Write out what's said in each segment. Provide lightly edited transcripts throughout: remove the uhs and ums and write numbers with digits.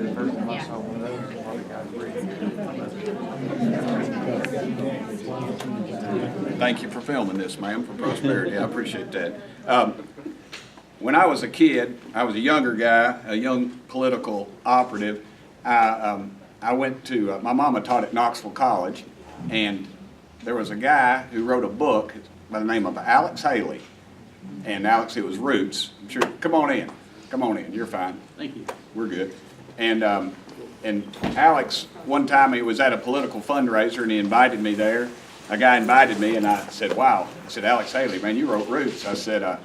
the first time I saw one of those, Thank you for filming this, ma'am, for prosperity. I appreciate that. When I was a kid, I was a younger guy, a young political operative. I went to, my mama taught at Knoxville College, and there was a guy who wrote a book by the name of Alex Haley. And Alex, it was Roots. I'm sure, come on in, you're fine. Thank you. We're good. And Alex, one time he was at a political fundraiser and he invited me there. A guy invited me and I said, wow. I said, Alex Haley, man, you wrote Roots. I said,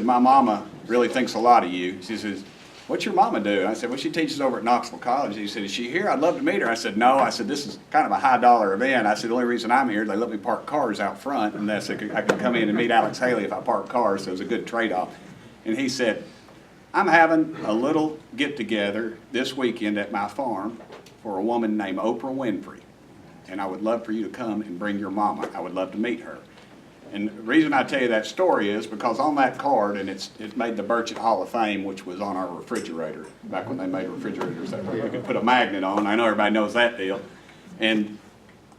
my mama really thinks a lot of you. She says, what's your mama do? And I said, well, she teaches over at Knoxville College. He said, is she here? I'd love to meet her. I said, no. I said, this is kind of a high dollar event. I said, the only reason I'm here is they let me park cars out front. And I said, I could come in and meet Alex Haley if I park cars. So it was a good trade-off. And he said, I'm having a little get-together this weekend at my farm for a woman named Oprah Winfrey. And I would love for you to come and bring your mama. I would love to meet her. And the reason I tell you that story is because on that card, and it made the Burchett Hall of Fame, which was on our refrigerator, back when they made refrigerators that you could put a magnet on. I know everybody knows that deal. And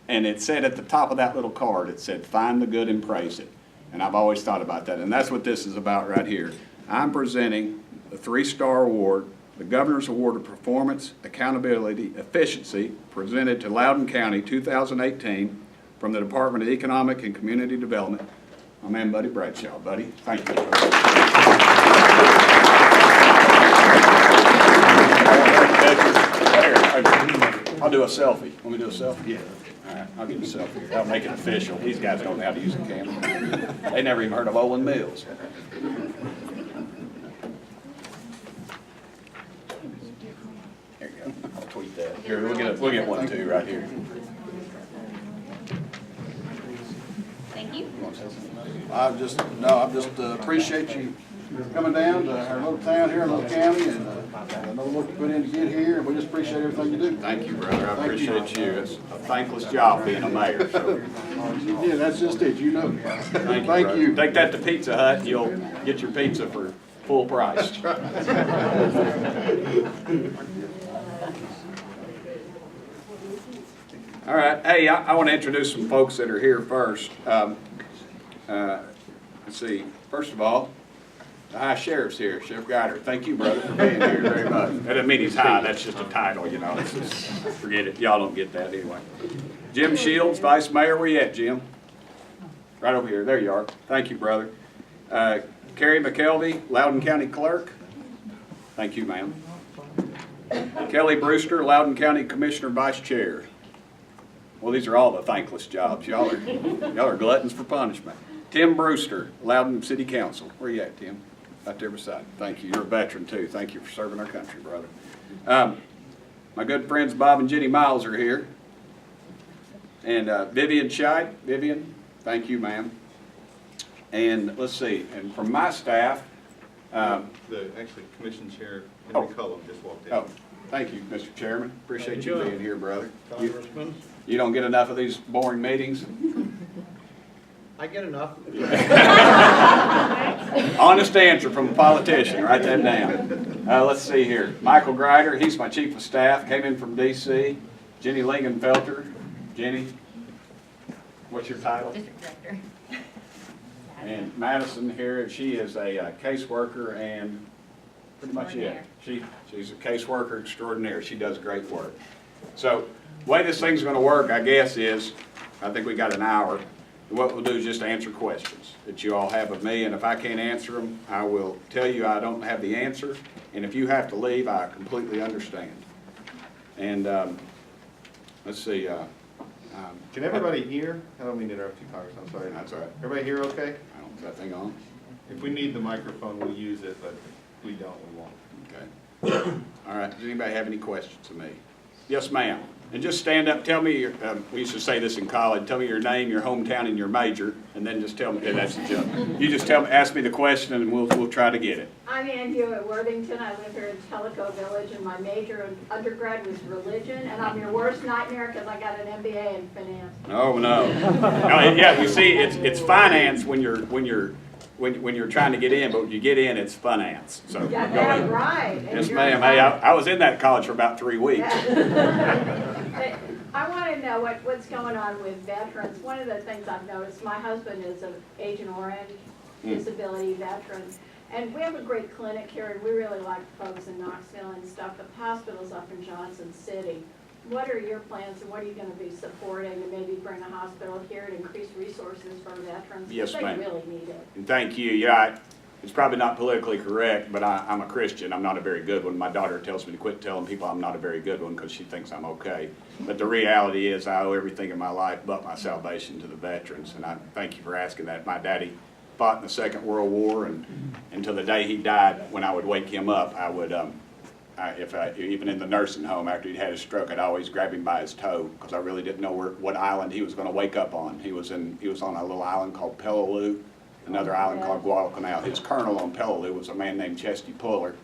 it said at the top of that little card, it said, find the good and praise it. And I've always thought about that. And that's what this is about right here. I'm presenting the 3-star award, the Governor's Award of Performance, Accountability, Efficiency, presented to Loudoun County 2018 from the Department of Economic and Community Development. My man, Buddy Bradshaw. Buddy, thank you. I'll do a selfie. Want me to do a selfie? Yeah. All right, I'll get a selfie. That'll make it official. These guys don't know how to use a camera. They never even heard of Olin Mills. There you go. I'll tweet that. Here, we'll get one too right here. Thank you. I just appreciate you coming down to our little town here, little county, and I know what you put in to get here, and we just appreciate everything you do. Thank you, brother. I appreciate you. It's a thankless job being a mayor. So. Yeah, that's just it, you know. Thank you. Take that to Pizza Hut, and you'll get your pizza for full price. All right. Hey, I want to introduce some folks that are here first. Let's see. First of all, the High Sheriff's here, Sheriff Guider. Thank you, brother, for being here very much. That doesn't mean he's high. That's just a title, you know. It's just, forget it. Y'all don't get that anyway. Jim Shields, Vice Mayor. Where you at, Jim? Right over here. There you are. Thank you, brother. Carrie McKelvey, Loudoun County Clerk. Thank you, ma'am. Kelly Brewster, Loudoun County Commissioner Vice Chair. Well, these are all the thankless jobs. Y'all are gluttons for punishment. Tim Brewster, Loudoun City Council. Where you at, Tim? Right there beside you. Thank you. You're a veteran, too. Thank you for serving our country, brother. My good friends Bob and Jenny Miles are here. And Vivian Scheid. Vivian, thank you, ma'am. And let's see. And from my staff. Actually, Commission Chair Henry Cullum just walked in. Oh, thank you, Mr. Chairman. Appreciate you being here, brother. You don't get enough of these boring meetings? I get enough. Honest answer from a politician. Write that down. Let's see here. Michael Grider, he's my chief of staff, came in from D.C. Jenny Lingenfelter. Jenny, what's your title? District Director. And Madison here, she is a caseworker and pretty much it. She's a caseworker extraordinaire. She does great work. So the way this thing's going to work, I guess, is I think we got an hour. What we'll do is just answer questions that you all have of me, and if I can't answer them, I will tell you I don't have the answer, and if you have to leave, I completely understand. And let's see. Can everybody hear? I don't mean to interrupt you, Congress. I'm sorry. That's all right. Everybody hear okay? I don't have that thing on. If we need the microphone, we'll use it, but if we don't, we won't. Okay. All right. Does anybody have any questions of me? Yes, ma'am. And just stand up, tell me, your, we used to say this in college, tell me your name, your hometown, and your major, and then just tell me, and that's the joke. You just tell me, ask me the question, and we'll try to get it. I'm Ann Hewitt Worthington. I live here in Tellico Village, and my major in undergrad was religion, and I'm your worst nightmare because I got an MBA in finance. Oh, no. No, yeah, you see, it's finance when you're when you're trying to get in, but when you get in, it's finance. So Yeah, go that's ahead. right. And Yes, you're ma'am. Hey, I was in that college for about 3 weeks. Yeah. I want to know what's going on with veterans. One of the things I've noticed, my husband is an Agent Orange disability veteran, and we have a great clinic here, and we really like folks in Knoxville and stuff, but the hospital's up in Johnson City. What are your plans, and what are you going to be supporting to maybe bring a hospital here and increase resources for veterans? Yes, ma'am. They really need it. And thank you. Yeah, it's probably not politically correct, but I'm a Christian. I'm not a very good one. My daughter tells me to quit telling people I'm not a very good one because she thinks I'm okay. But the reality is I owe everything in my life but my salvation to the veterans, and I thank you for asking that. My daddy fought in the Second World War, and until the day he died, when I would wake him up, I would, even in the nursing home after he'd had a stroke, I'd always grab him by his toe because I really didn't know what island he was going to wake up on. He was on a little island called Peleliu, another island called Guadalcanal. His colonel on Peleliu was a man named Chesty Puller.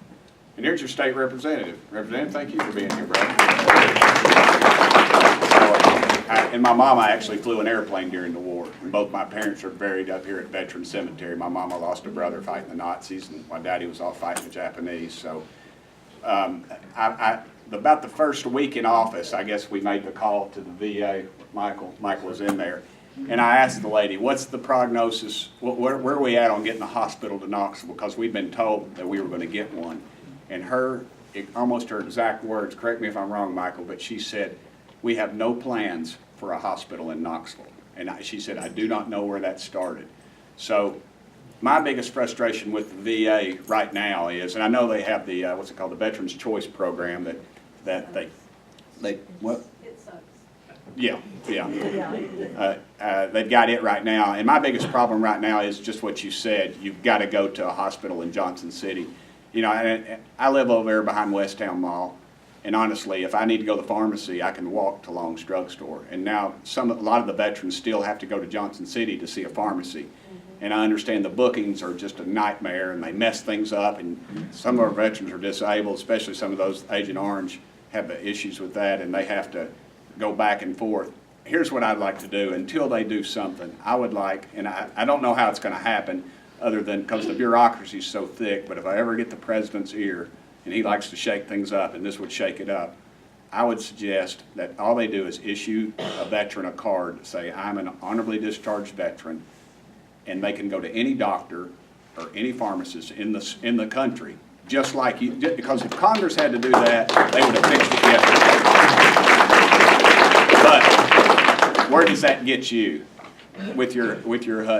And here's your state representative. Representative, thank you for being here, brother. And my mama actually flew an airplane during the war. And both my parents are buried up here at Veteran Cemetery. My mama lost a brother fighting the Nazis, and my daddy was off fighting the Japanese. So about the first week in office, I guess we made the call to the VA. Michael was in there. And I asked the lady, what's the prognosis, where are we at on getting a hospital to Knoxville? Because we'd been told that we were going to get one. And almost her exact words, correct me if I'm wrong, Michael, but she said, we have no plans for a hospital in Knoxville. And she said, I do not know where that started. So my biggest frustration with the VA right now is, and I know they have the, what's it called, the Veterans Choice Program that they what? It sucks. Yeah. They've got it right now. And my biggest problem right now is just what you said. You've got to go to a hospital in Johnson City. You know, I live over there behind Westtown Mall. And honestly, if I need to go to the pharmacy, I can walk to Long's Drugstore. And now a lot of the veterans still have to go to Johnson City to see a pharmacy. And I understand the bookings are just a nightmare, and they mess things up. And some of our veterans are disabled, especially some of those Agent Orange have issues with that, and they have to go back and forth. Here's what I'd like to do. Until they do something, I would like, and I don't know how it's going to happen other than because the bureaucracy is so thick, but if I ever get the president's ear, and he likes to shake things up, and this would shake it up, I would suggest that all they do is issue a veteran a card to say, I'm an honorably discharged veteran, and they can go to any doctor or any pharmacist in the country, just like you, because if Congress had to do that, they would have fixed it yesterday. But where does that get you with your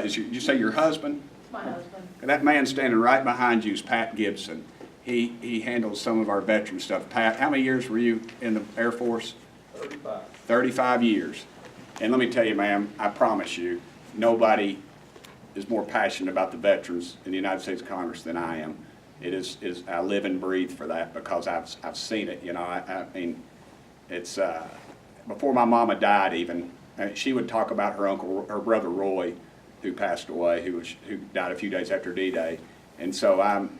you say your husband? My husband. That man standing right behind you is Pat Gibson. He handles some of our veteran stuff. Pat, how many years were you in the Air Force? 35. 35 years. And let me tell you, ma'am, I promise you, nobody is more passionate about the veterans in the United States Congress than I am. I live and breathe for that because I've seen it. You know, I mean, it's before my mama died even. She would talk about her brother Roy, who passed away, who died a few days after D-Day, and so I'm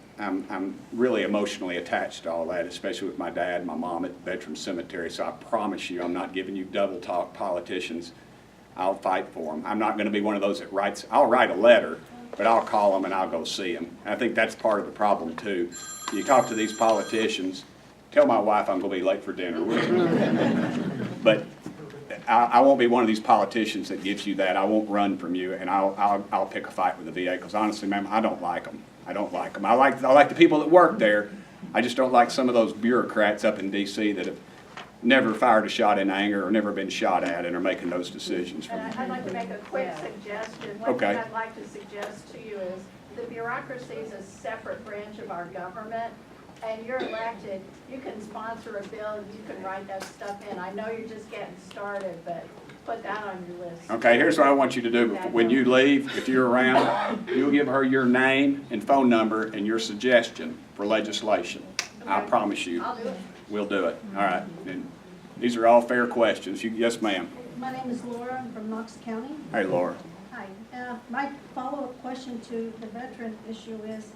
really emotionally attached to all that, especially with my dad and my mom at Veteran Cemetery. So I promise you, I'm not giving you double talk politicians. I'll fight for them. I'm not going to be one of those that writes. I'll write a letter, but I'll call them and I'll go see them. And I think that's part of the problem too. You talk to these politicians. Tell my wife I'm going to be late for dinner. But I won't be one of these politicians that gives you that. I won't run from you, and I'll pick a fight with the VA because honestly, ma'am, I don't like them. I don't like them. I like the people that work there. I just don't like some of those bureaucrats up in D.C. that have never fired a shot in anger or never been shot at and are making those decisions. And I'd like to make a quick suggestion. One Okay. thing I'd like to suggest to you is the bureaucracy is a separate branch of our government, and you're elected. You can sponsor a bill, and you can write that stuff in. I know you're just getting started, but put that on your list. Okay, here's what I want you to do. When you leave, if you're around, you'll give her your name and phone number and your suggestion for legislation. I promise you, I'll do it. we'll do it. All right. And these are all fair questions. Yes, ma'am. My name is Laura. I'm from Knox County. Hey, Laura. Hi. My follow-up question to the veteran issue is,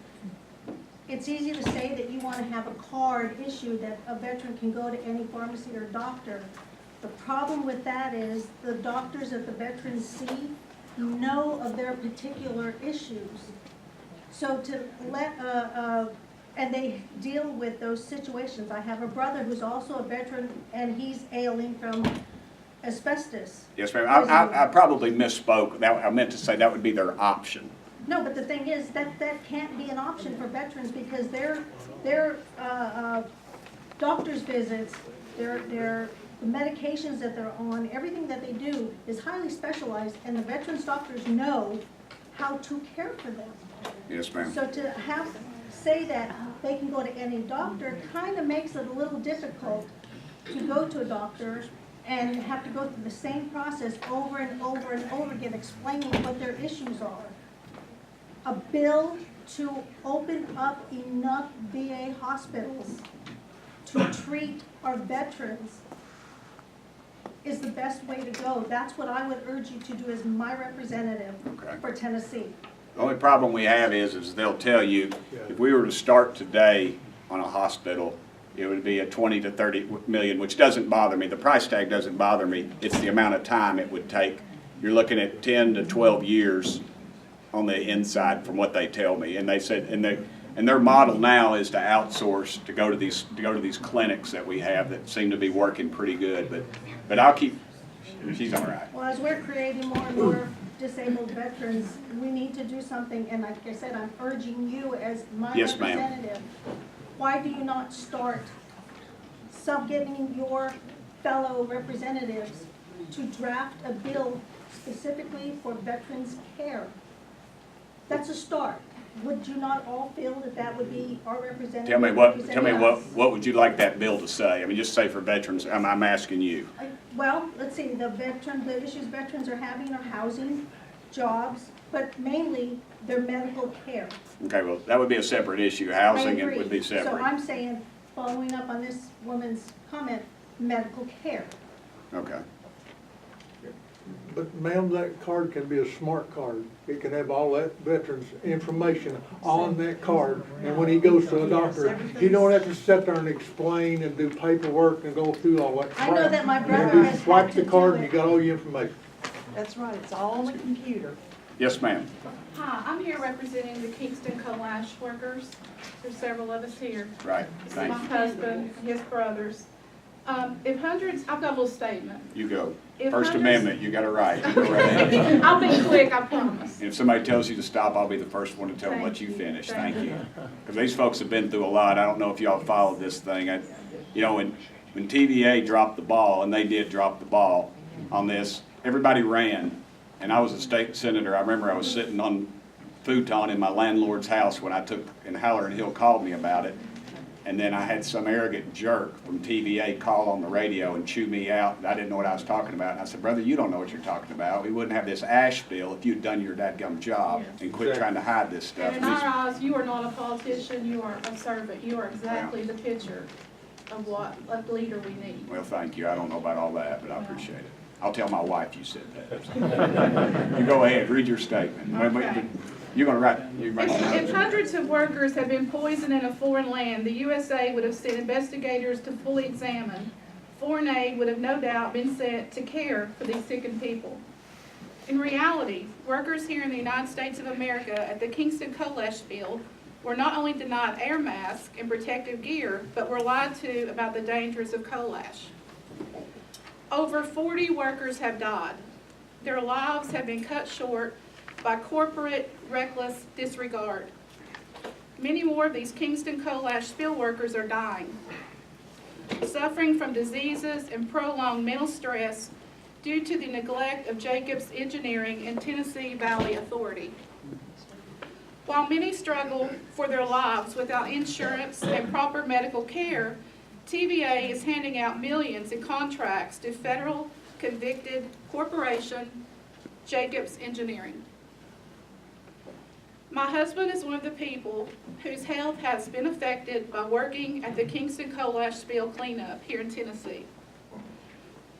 it's easy to say that you want to have a card issued that a veteran can go to any pharmacy or doctor. The problem with that is the doctors that the veterans see know of their particular issues. So to let, and they deal with those situations. I have a brother who's also a veteran, and he's ailing from asbestos. Yes, ma'am. I probably misspoke. I meant to say that would be their option. No, but the thing is, that can't be an option for veterans because their doctor's visits, their the medications that they're on, everything that they do is highly specialized, and the veterans doctors know how to care for them. Yes, ma'am. So to say that they can go to any doctor kind of makes it a little difficult to go to a doctor and have to go through the same process over and over and over again, explaining what their issues are. A bill to open up enough VA hospitals to treat our veterans is the best way to go. That's what I would urge you to do as my representative Okay. for Tennessee. The only problem we have is they'll tell you, if we were to start today on a hospital, it would be a 20 to 30 million, which doesn't bother me. The price tag doesn't bother me. It's the amount of time it would take. You're looking at 10 to 12 years on the inside from what they tell me. And they said, and their model now is to outsource, to go to these clinics that we have that seem to be working pretty good. But I'll keep, she's all right. Well, as we're creating more and more disabled veterans, we need to do something, and like I said, I'm urging you as my Yes, ma'am. representative. Why do you not start getting your fellow representatives to draft a bill specifically for veterans care? That's a start. Would you not all feel that that would be our representative? Tell me what would you like that bill to say? I mean, just say for veterans, I'm asking you. Well, let's see, the issues veterans are having are housing, jobs, but mainly their medical care. Okay, well, that would be a separate issue. Housing, it would be So separate. I'm saying, following up on this woman's comment, medical care. Okay. But ma'am, that card can be a smart card. It can have all that veteran's information on that card. And when he goes to the doctor, he don't have to sit there and explain and do paperwork and go through all that crap. I know that my You brother just has swipe had to the card do and you it. got all your information. That's right, it's all on the computer. Yes, ma'am. Hi, I'm here representing the Kingston Coal Ash workers. There's several of us here. Right, This is thank my you. husband, his brothers. If hundreds, I've got a little statement. You go. If First hundreds- Amendment, you got it right. You go right ahead. I'll be quick, I promise. And if somebody tells you to stop, I'll be the first one to tell them Thank let you you. finish. Thank Thank you. Because these folks have been through a lot. I don't know if y'all followed this thing. When TVA dropped the ball, and they did drop the ball on this, everybody ran. And I was a state senator. I remember I was sitting on futon in my landlord's house when and Haller and Hill called me about it. And then I had some arrogant jerk from TVA call on the radio and chew me out. I didn't know what I was talking about. And I said, brother, you don't know what you're talking about. We wouldn't have this ash bill if you'd done your dadgum job and quit trying to hide this stuff. And in our eyes, you are not a politician, you are a servant. You are exactly the picture of what a leader we need. Well, thank you. I don't know about all that, but I appreciate it. I'll tell my wife you said that. You go ahead, read your statement. Okay. You're going to write it If hundreds of workers had been poisoned in a foreign land, the USA would have sent investigators to fully examine. Foreign aid would have no doubt been sent to care for these sickened people. In reality, workers here in the United States of America at the Kingston Coal Ash Field were not only denied air masks and protective gear, but were lied to about the dangers of coal ash. Over 40 workers have died. Their lives have been cut short by corporate reckless disregard. Many more of these Kingston coal ash spill workers are dying, suffering from diseases and prolonged mental stress due to the neglect of Jacobs Engineering and Tennessee Valley Authority. While many struggle for their lives without insurance and proper medical care, TVA is handing out millions in contracts to federal convicted corporation Jacobs Engineering. My husband is one of the people whose health has been affected by working at the Kingston Coal Ash Spill cleanup here in Tennessee.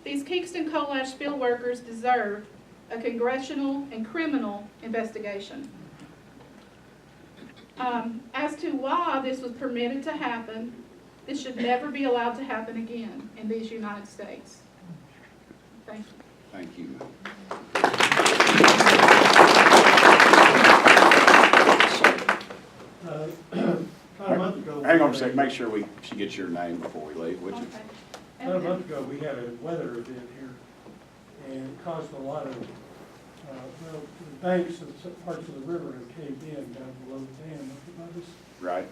These Kingston Coal Ash Spill workers deserve a congressional and criminal investigation. As to why this was permitted to happen, this should never be allowed to happen again in these United States. Thank you. Thank you. About a month ago. Hang on a second, make sure she gets your name before we leave, would you? Okay. About a month ago, we had a weather event here, and it caused a lot of, well, the banks of some parts of the river have caved in down below the dam up above us. Right.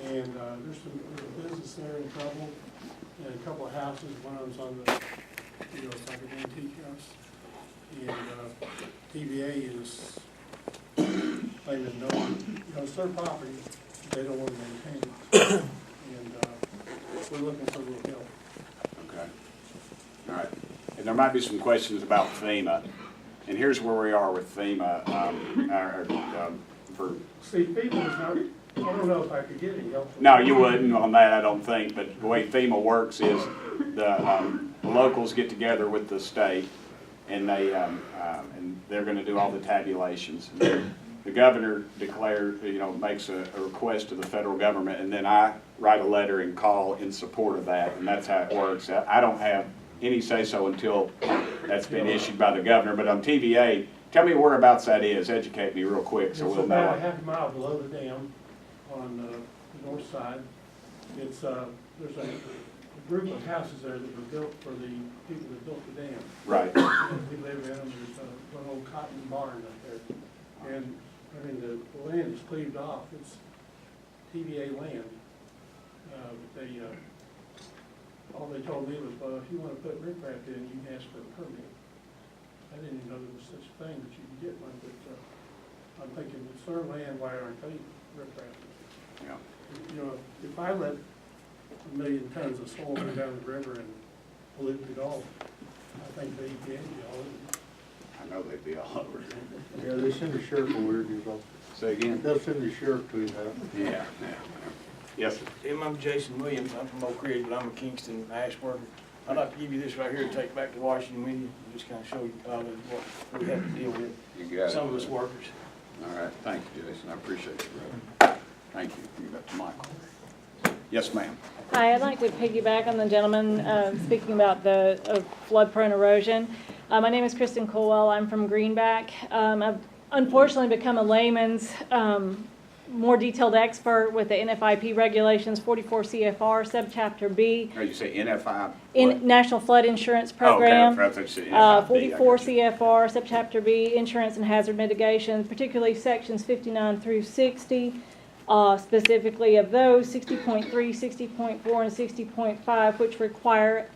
And there's a business there in trouble, and a couple of houses, one of them's on the, it's like an antique house. And TVA is claiming no, it's their property, they don't want to maintain it. And we're looking for a little help. Okay. All right. And there might be some questions about FEMA. And here's where we are with FEMA. For See, people is not, I don't know if I could get any help. No, you wouldn't on that, I don't think. But the way FEMA works is the locals get together with the state, and they're going to do all the tabulations. The governor declares, makes a request to the federal government, and then I write a letter and call in support of that, and that's how it works. I don't have any say-so until that's been issued by the governor. But on TVA, tell me whereabouts that is. Educate me real quick so It's we'll about a know. half a mile below the dam on the north side. It's, there's a group of houses there that were built for the people that built the dam. Right. We live in them, there's one old cotton barn up there. And, I mean, the land is cleaved off, it's TVA land. All they told me was, well, if you want to put riprap in, you can ask for a permit. I didn't even know there was such a thing that you could get one, but I'm thinking, it's their land, why aren't they riprap? Yeah. If I let 1 million tons of soil go down the river and pollute the Gulf, I think the EPA would be all over it. I know they'd be all over it. Yeah, they send the sheriff over here, Say again? they'll send the sheriff to you now. Yeah. Yes, sir. Tim, I'm Jason Williams. I'm from Oak Ridge, but I'm a Kingston ash worker. I'd like to give you this right here to take back to Washington with you, and just kind of show you what we have to deal with, You got it. some of us workers. All right, thank you, Jason, I appreciate you, brother. Thank you. You got to Michael. Yes, ma'am. Hi, I'd like to piggyback on the gentleman speaking about the flood-prone erosion. My name is Kristen Colwell. I'm from Greenback. I've unfortunately become a layman's more detailed expert with the NFIP regulations, 44 CFR, subchapter B. Oh, you say NFI? In National Flood Insurance Program. Oh, okay. I thought you said NFIP. 44 CFR, subchapter B, insurance and hazard mitigation, particularly sections 59 through 60. Specifically of those, 60.3, 60.4, and 60.5, which require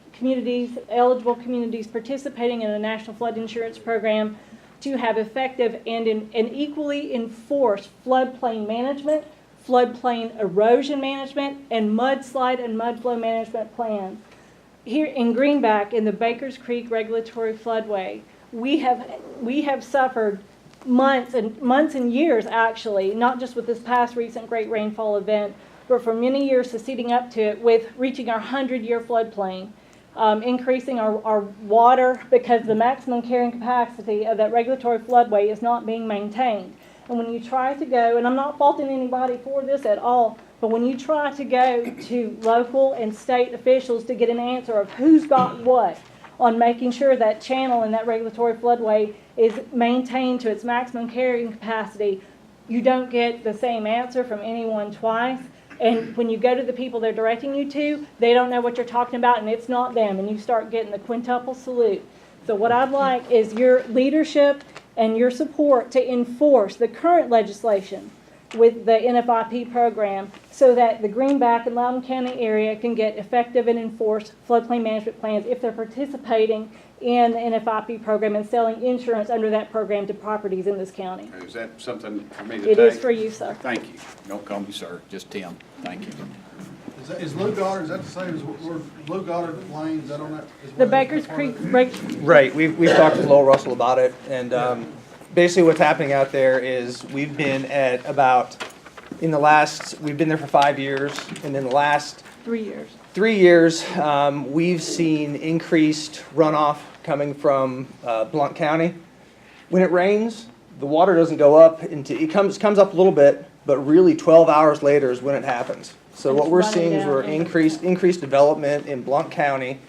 eligible communities participating in a national flood insurance program to have effective and equally enforced floodplain management, floodplain erosion management, and mudslide and mudflow management plans. Here in Greenback, in the Bakers Creek Regulatory Floodway, we have suffered months and years, actually, not just with this past recent great rainfall event, but for many years succeeding up to it, with reaching our 100-year floodplain, increasing our water because the maximum carrying capacity of that regulatory floodway is not being maintained. And when you try to go, and I'm not faulting anybody for this at all, but when you try to go to local and state officials to get an answer of who's got what on making sure that channel and that regulatory floodway is maintained to its maximum carrying capacity, you don't get the same answer from anyone twice. And when you go to the people they're directing you to, they don't know what you're talking about, and it's not them, and you start getting the quintuple salute. So what I'd like is your leadership and your support to enforce the current legislation with the NFIP program so that the Greenback and Loudoun County area can get effective and enforced floodplain management plans if they're participating in the NFIP program and selling insurance under that program to properties in this county. Is that something for me to take? It is for you, sir. Thank you. Don't call me sir, just Tim. Thank you. Is Lou Goddard, is that the same as where Lou Goddard Lane, is that on that? is The where Bakers that's part of Creek, it? Right, we've talked to Lowell Russell about it, and basically what's happening out there is we've been at about, we've been there for 5 years, and in the last 3 years. 3 years, we've seen increased runoff coming from Blount County. When it rains, the water doesn't go up it comes up a little bit, but really 12 hours later is when it happens. So what we're seeing is we're increased development in Blount County.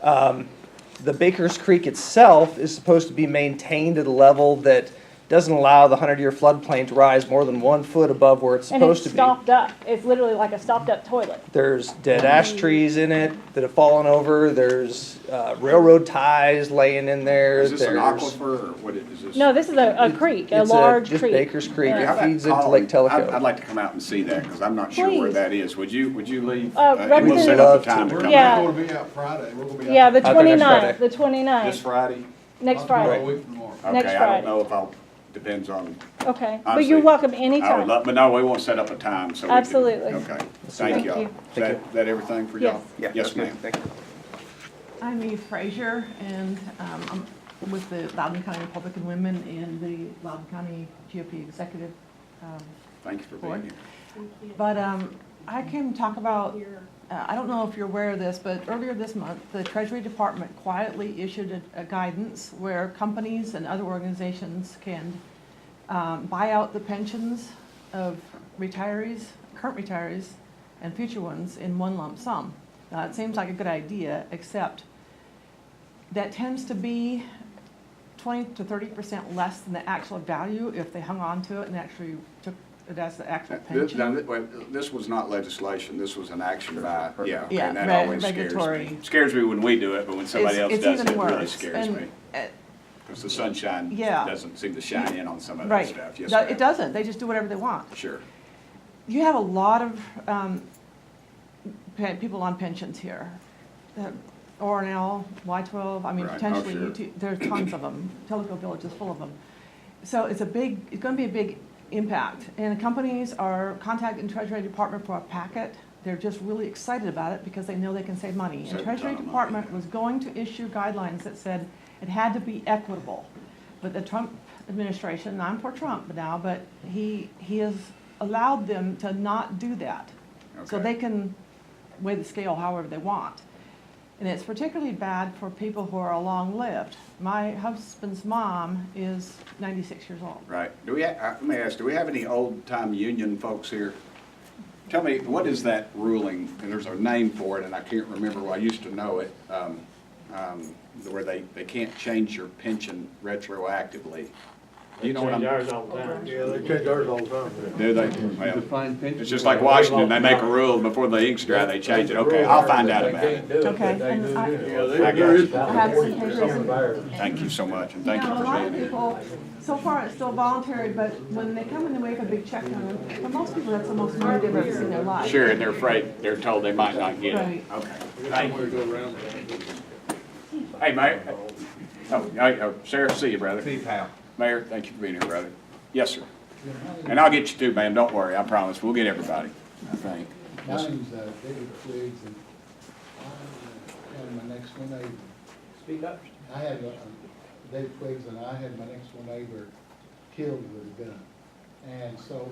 The Bakers Creek itself is supposed to be maintained at a level that doesn't allow the 100-year floodplain to rise more than 1 foot above where it's And supposed it's to be. stopped up. It's literally like a stopped up toilet. There's dead ash trees in it that have fallen over. There's railroad ties laying in there. Is this an There's- aquifer, or what is this? No, this is a creek, a It's large just creek. Baker's Creek. Yeah. How It about feeds into calling- Lake Tellico. I'd like to come out and see that, because I'm not sure where Please. that is. Would you leave? Uh, And we'll set Representative- up a time to We're come Yeah. out. not gonna be out Friday, we're gonna be out. Yeah, the Out there next 29th, Friday. the 29th, This Friday? next A Friday. week from tomorrow. Next Okay, I Friday. don't know if I'll, depends on, Okay, but Honestly, you're welcome I would anytime. love, but no, we won't set up a time, so we can. Absolutely. Okay, Thank thank y'all. you. Is that everything for y'all? Yes. Yes, ma'am. Thank you. I'm Eve Frazier, and I'm with the Loudoun County Republican Women and the Loudoun County GOP Executive Thank you for Board. being here. But I came to talk about, I don't know if you're aware of this, but earlier this month, the Treasury Department quietly issued a guidance where companies and other organizations can buy out the pensions of retirees, current retirees, and future ones in one lump sum. Now, it seems like a good idea, except that tends to be 20 to 30% less than the actual value if they hung on to it and actually took it as the actual pension. This was not legislation, this was an action by, yeah. Yeah, and that always scares regulatory. me. Scares me when we do it, but when somebody else It's does it, even it really worse. scares And, me. Because the sunshine Yeah. doesn't seem to shine in on some of that Right. stuff. Yes, No, ma'am. it doesn't, they just do whatever they want. Sure. You have a lot of people on pensions here. O&L, Y12, I mean, Right. Oh, potentially, sure. there's tons of them. Tellico Village is full of them. So it's gonna be a big impact. And companies are contacting Treasury Department for a packet. They're just really excited about it because they know they can save money. Save And a Treasury ton of money. Department was going to issue guidelines that said it had to be equitable. But the Trump administration, and I'm for Trump now, but he has allowed them to not do that. So Okay. they can weigh the scale however they want. And it's particularly bad for people who are long-lived. My husband's mom is 96 years old. Right. Let me ask, do we have any old-time union folks here? Tell me, what is that ruling? And there's a name for it, and I can't remember, well, I used to know it, where they can't change your pension retroactively. Do you know what I'm? Change ours all the time. Yeah, they change ours all the time. Do they? Well, it's just like Washington, they make a rule before the ink's dry, they change it. Okay, I'll find out about it. Okay, and I there is. have some papers. Thank you so much, and thank You you know, a for lot of being here. people, so far it's still voluntary, but when they come in and wave a big check on them, for most people, that's the most money they've ever seen in their life. Sure, and they're afraid, they're told they might not get it. Right. Okay, thank you. Hey, Mayor. Oh, Sarah, see you, brother. See you, pal. Mayor, thank you for being here, brother. Yes, sir. And I'll get you too, man, don't worry, I promise, we'll get everybody, I think. My name's David Twiggs, and I had my next door neighbor. Speak up. I had, David Twiggs, and I had my next door neighbor killed with a gun. And so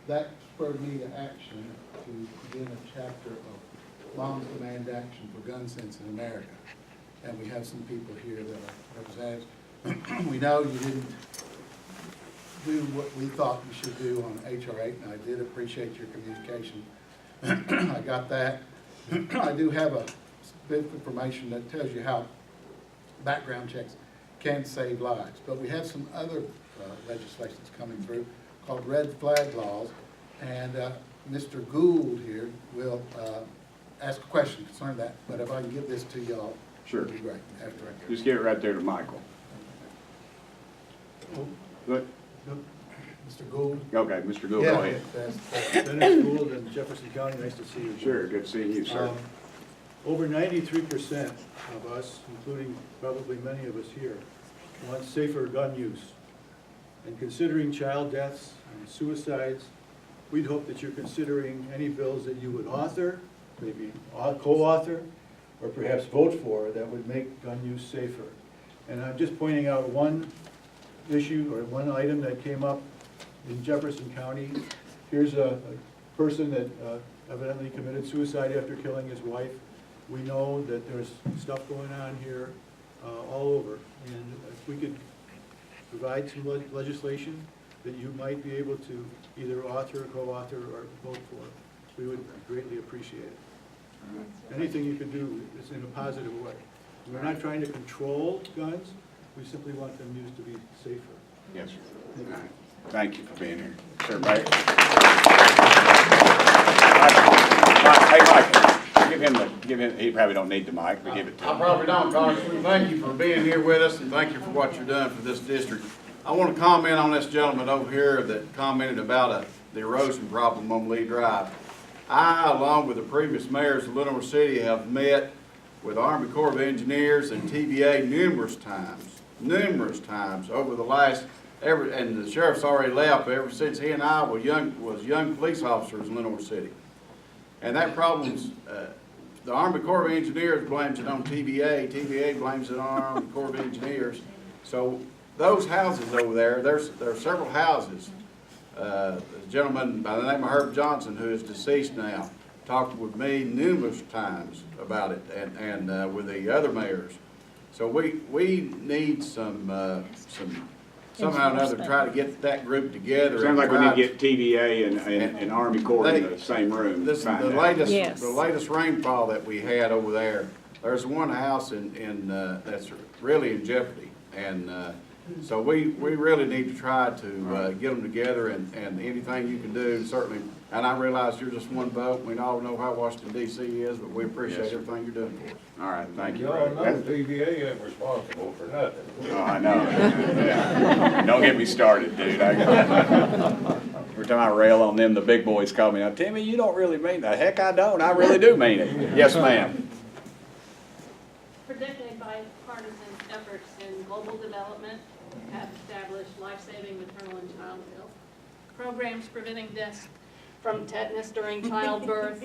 that spurred me to action to begin a chapter of Moms Demand Action for Gun Sense in America. And we have some people here that are representatives. We know you didn't do what we thought you should do on HR 8, and I did appreciate your communication. I got that. I do have a bit of information that tells you how background checks can save lives, but we have some other legislation that's coming through called red flag laws, and Mr. Gould here will ask a question concerning that, but if I can give this to y'all, Sure. it'd be great after I Just get it right there to Michael. Good? Mr. Gould? Okay, Mr. Gould, go ahead. Dennis Gould in Jefferson County, nice to see you. Sure, good seeing you, sir. Over 93% of us, including probably many of us here, want safer gun use. And considering child deaths and suicides, we'd hope that you're considering any bills that you would author, maybe co-author, or perhaps vote for that would make gun use safer. And I'm just pointing out one issue or one item that came up in Jefferson County. Here's a person that evidently committed suicide after killing his wife. We know that there's stuff going on here all over. And if we could provide some legislation that you might be able to either author, co-author, or vote for, we would greatly appreciate it. Anything you can do is in a positive way. We're not trying to control guns, we simply want them used to be safer. Yes, sir. All right. Thank you for being here. Sir, Mayor. Hey, Michael, give him, he probably don't need the mic, but give it to I him. probably don't, Congressman. Thank you for being here with us, and thank you for what you're doing for this district. I want to comment on this gentleman over here that commented about the erosion problem on Lee Drive. I, along with the previous mayors of Lenore City, have met with the Army Corps of Engineers and TVA numerous times over the last, and the sheriff's already left, ever since he and I was young police officers in Lenore City. And that problem's, the Army Corps of Engineers blames it on TVA, TVA blames it on Army Corps of Engineers. So those houses over there, there are several houses. A gentleman by the name of Herb Johnson, who is deceased now, talked with me numerous times about it, and with the other mayors. So we need somehow or another try to get that group together. Sounds like we need to get TVA and Army Corps in the same room. The latest rainfall that we had over there, there's one house that's really in jeopardy, and so we really need to try to get them together, and anything you can do, certainly. And I realize you're just one vote. We all know how Washington D.C. is, but we appreciate everything you're doing for us. All right, thank you. Y'all know TVA ain't responsible for nothing. Oh, I know. Yeah. Don't get me started, dude. Every time I rail on them, the big boys call me, now, Timmy, you don't really mean that. Heck, I don't. I really do mean it. Yes, ma'am. Predicting bipartisan efforts in global development have established life-saving maternal and child health programs preventing deaths from tetanus during childbirth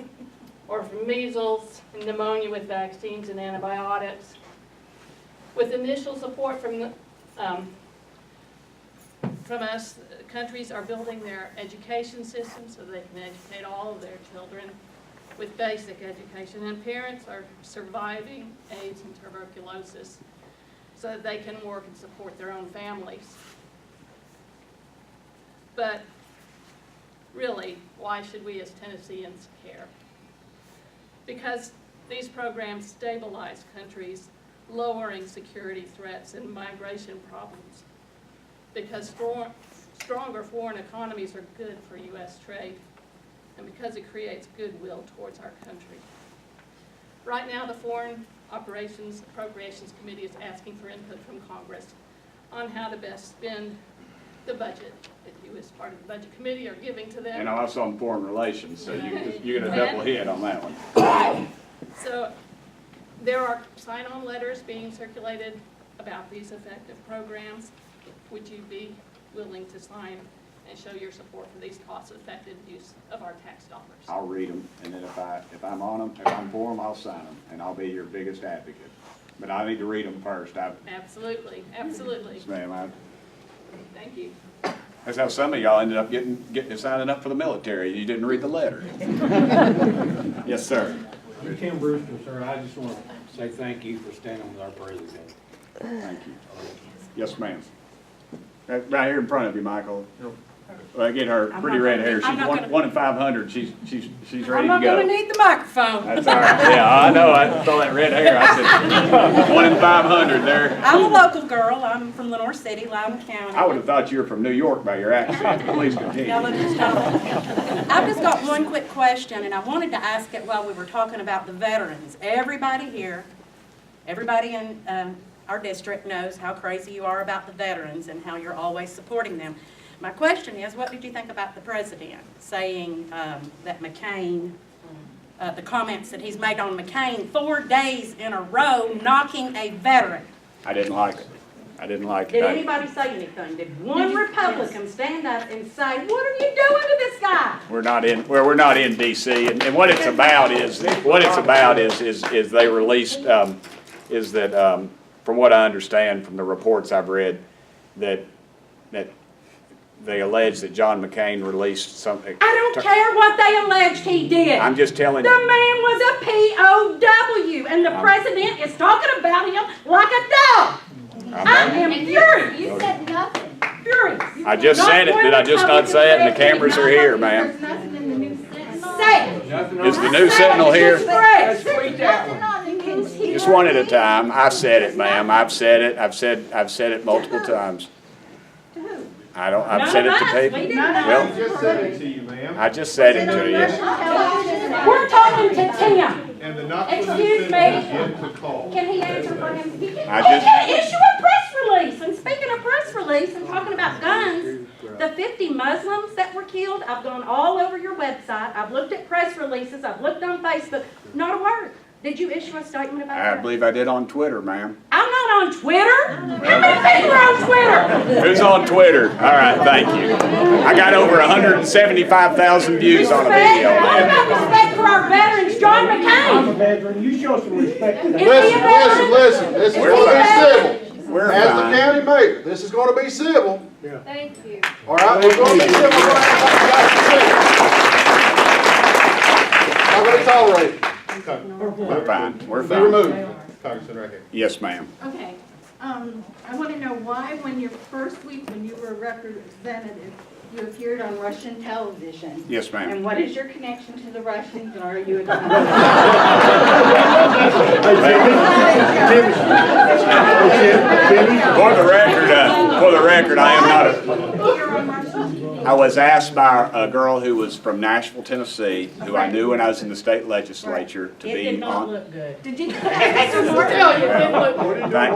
or from measles and pneumonia with vaccines and antibiotics. With initial support from us, countries are building their education system so they can educate all of their children with basic education, and parents are surviving AIDS and tuberculosis so that they can work and support their own families. But really, why should we as Tennesseans care? Because these programs stabilize countries, lowering security threats and migration problems. Because stronger foreign economies are good for U.S. trade, and because it creates goodwill towards our country. Right now, the Foreign Operations Appropriations Committee is asking for input from Congress on how to best spend the budget that you as part of the Budget Committee are giving to them. And I'm also on foreign relations, so you get a double hit on that one. So there are sign-on letters being circulated about these effective programs. Would you be willing to sign and show your support for these cost-effective use of our tax dollars? I'll read them, and then if I'm on them, if I'm for them, I'll sign them, and I'll be your biggest advocate. But I need to read them first. Absolutely, absolutely. Yes, ma'am. Thank you. That's how some of y'all ended up signing up for the military. You didn't read the letter. Yes, sir. Tim Brewster, sir, I just want to say thank you for standing with our president. Thank you. Yes, ma'am. Right here in front of you, Michael. Well, again, her pretty red hair. She's 1 in 500. She's ready to go. I'm not going to need the microphone. That's all right. Yeah, I know. I saw that red hair. I said 1 in 500 there. I'm a local girl. I'm from Lenore City, Loudoun County. I would have thought you were from New York by your accent. Please continue. I've just got one quick question, and I wanted to ask it while we were talking about the veterans. Everybody here, everybody in our district knows how crazy you are about the veterans and how you're always supporting them. My question is, what did you think about the president saying that McCain, the comments that he's made on McCain 4 days in a row knocking a veteran? I didn't like it. I didn't like it. Did anybody say anything? Did one Republican stand up and say, what are you doing to this guy? We're not in D.C. and what it's about is they released is that from what I understand from the reports I've read that they allege that John McCain released something. I don't care what they alleged he did. I'm just telling you. The man was a POW, and the president is talking about him like a dog. I am furious. You said nothing. Furious. I just said it. Did I just not say it? And the cameras are here, ma'am. There's nothing in the New Sentinel. Say it. Is the new Sentinel here? There's nothing on the New Sentinel. Just one at a time. I said it, ma'am. I've said it. I've said it multiple times. I don't, I've None said of it to us, people. we didn't know. Well, Just said it to you, ma'am. I just said it to you. We're talking to Tim. And the not Excuse me. yet to call. Can he answer for him? He I can just- issue a press release. And speaking of press release and talking about guns, the 50 Muslims that were killed, I've gone all over your website. I've looked at press releases. I've looked on Facebook. Not a word. Did you issue a statement about I that? believe I did on Twitter, ma'am. I'm not on Twitter. How many people are on Twitter? Who's on Twitter? All right, thank you. I got over 175,000 views on a video, What man. about respect for our veterans, John McCain? veteran, you show some respect to that. Listen, this is We're going to be fine. civil. We're As the fine. county mayor, this is going to be civil. Thank you. All right, we're going to be civil. Not going to tolerate it. We're fine. We're Be fine. removed. Congressman, right here. Yes, ma'am. Okay, I want to know why when your first week when you were representative, you appeared on Russian television? Yes, ma'am. And what is your connection to the Russians, and are you a For the record, I am not a. I was asked by a girl who was from Nashville, Tennessee, who I knew when I was in the state legislature to be on. good. Did you? Thank-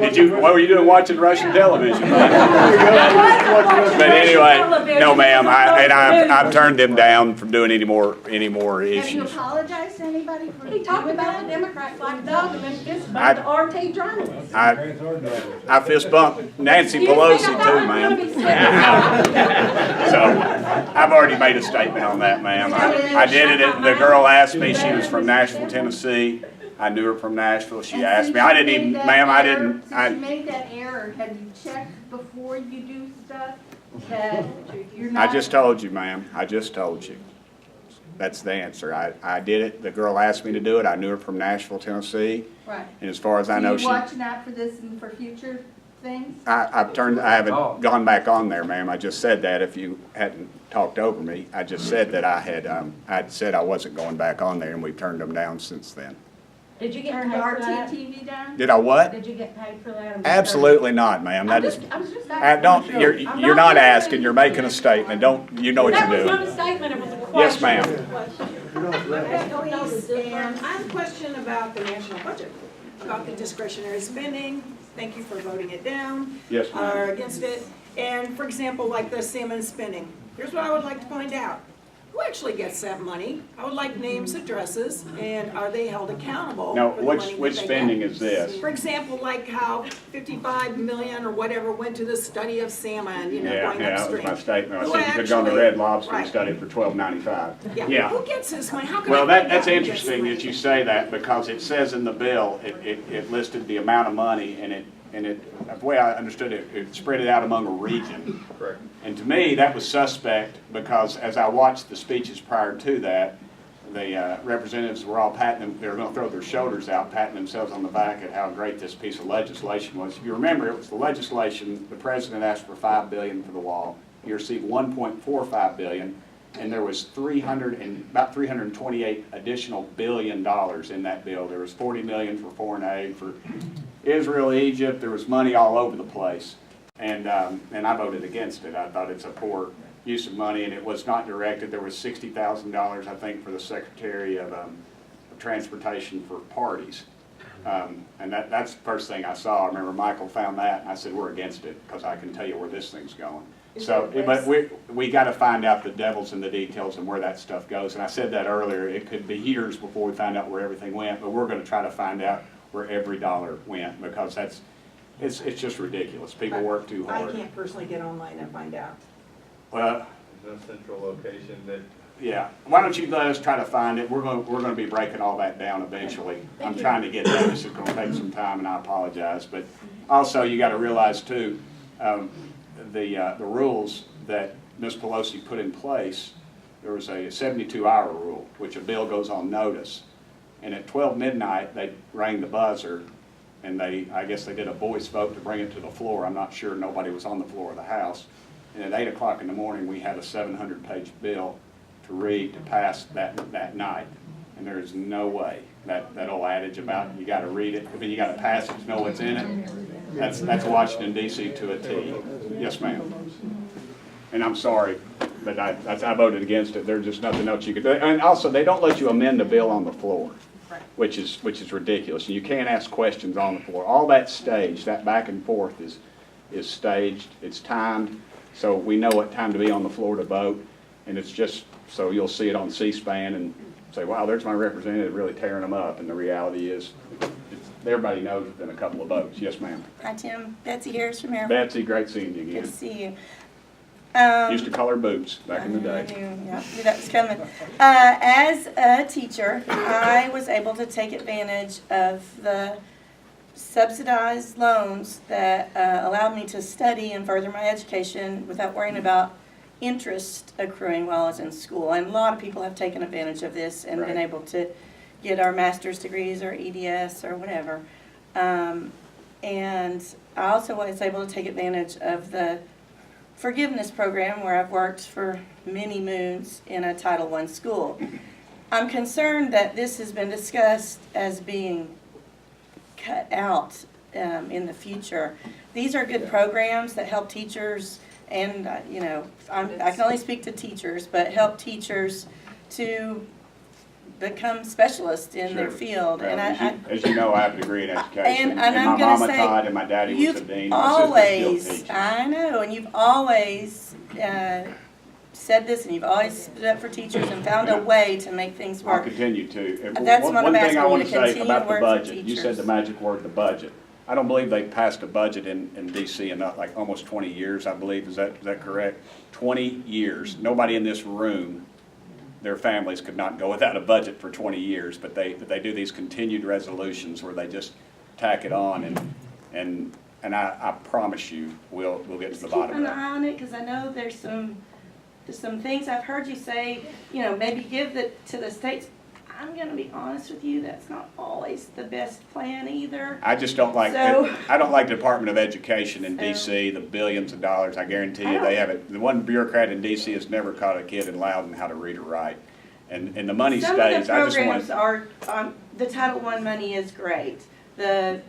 Did you? What were you doing watching Russian television? But anyway, no, ma'am. I've turned them down from doing any more Have you issues. apologized to anybody for? He talked about the Democrats like a dog and then fist I- bumped the RT journalists. I fist bumped Nancy Pelosi too, ma'am. So I've already made a statement on that, ma'am. I did it. The girl asked me. She was from Nashville, Tennessee. I knew her from Nashville. She asked me. I didn't even, ma'am. I didn't. Since you made that error, have you checked before you do stuff that you're not? I just told you, ma'am. I just told you. That's the answer. I did it. The girl asked me to do it. I knew her from Nashville, Tennessee. Right. And as far as I know, So you watching out for this and for future things? I haven't gone back on there, ma'am. I just said that if you hadn't talked over me. I just said that I'd said I wasn't going back on there, and we've turned them down since then. Did you get Turn paid for RT that? TV down? Did I what? Did you get paid for that? Absolutely not, ma'am. That is, I was just I asking. don't, you're not asking, you're making a statement. Don't, you know what That you're was not doing. a statement, it was a question. Yes, ma'am. And I have a question about the national budget, about the discretionary spending. Thank you for voting it down. Yes, ma'am. Or against it. And for example, like the salmon spending. Here's what I would like to find out. Who actually gets that money? I would like names, addresses, and are they held accountable? No, for the which money that they spending get? is this? For example, like how 55 million or whatever went to the study of salmon, you know, Yeah, going that was upstream. my statement. I Who said you could go on the actually- Red Lobster and right. study it for $12.95. Yeah, who gets this money? How can Well, I find that's out who gets the interesting money? that you say that, because it says in the bill, it listed the amount of money, and the way I understood it, it spread it out among a region. Correct. And to me, that was suspect, because as I watched the speeches prior to that, the representatives were all patting them, they were gonna throw their shoulders out, patting themselves on the back at how great this piece of legislation was. If you remember, it was the legislation, the president asked for $5 billion for the wall. He received $1.45 billion, and there was about 328 additional $billion in that bill. There was $40 million for foreign aid for Israel, Egypt. There was money all over the place, and I voted against it. I thought it's a poor use of money, and it was not directed. There was $60,000, I think, for the Secretary of Transportation for parties, and that's the first thing I saw. I remember Michael found that, and I said, we're against it, because I can tell you where this thing's going. So, but we got to find out the devil's in the details and where that stuff goes. And I said that earlier. It could be years before we find out where everything went, but we're going to try to find out where every dollar went, because it's just ridiculous. People work too I hard. can't personally get online and find out. Well, No central location that. yeah. Why don't you let us try to find it? We're going to be breaking all that down eventually. I'm trying to get that. This is going to take some time, and I apologize. But also, you got to realize too, the rules that Ms. Pelosi put in place. There was a 72-hour rule, which a bill goes on notice, and at 12 midnight they rang the buzzer, and I guess they did a voice vote to bring it to the floor. I'm not sure. Nobody was on the floor of the House. And at 8 o'clock in the morning, we had a 700-page bill to read to pass that night. And there is no way that old adage about you got to read it, I mean, you got to pass it to know what's in it. That's Washington, D.C. to a T. Yes, ma'am. and I'm sorry, but I voted against it. There's just nothing else you could do. And also, they don't let you amend the bill on the floor, which is ridiculous. And you can't ask questions on the floor. All that staged, that back and forth is staged, it's timed, so we know what time to be on the floor to vote. And it's just, so you'll see it on C-SPAN and say, wow, there's my representative really tearing them up. And the reality is, everybody knows within a couple of votes. Yes, ma'am. Hi, Tim. Betsy Harris from Maryville. Betsy, great seeing you again. Good to see you. Used to call her Boots back in the day. Yeah, knew that was coming. As a teacher, I was able to take advantage of the subsidized loans that allowed me to study and further my education without worrying about interest accruing while I was in school. And a lot of people have taken advantage of this and been able to get our master's degrees or EDS or whatever. And I also was able to take advantage of the forgiveness program where I've worked for many moons in a Title I school. I'm concerned that this has been discussed as being cut out in the future. These are good programs that help teachers and, you know, I can only speak to teachers, but help teachers to become specialists in their field. Well, And as you know, I have a degree in education. and I'm my gonna mama say, taught and my daddy was a dean. My always, sister still teaches. I know, and you've always said this, and you've always stood up for teachers and found a way to make things I'll work. continue to. That's what I'm One thing asking I you want to to say continue to about the work for budget, you teachers. said the magic word, the budget. I don't believe they passed a budget in D.C. in like almost 20 years, I believe. Is that correct? 20 years. Nobody in this room, their families could not go without a budget for 20 years, but they do these continued resolutions where they just tack it on, and I promise you, we'll get to the bottom Keep of an it. eye on it, because I know there's some things I've heard you say, you know, maybe give to the states. I'm gonna be honest with you, that's not always the best plan either. I just don't like, So- I don't like the Department of Education in D.C., the billions of dollars. I guarantee you they haven't, the one bureaucrat in D.C. has never caught a kid in Loudon how to read or write. And the money Some of stays, the I just want. programs are, the Title I money is great. The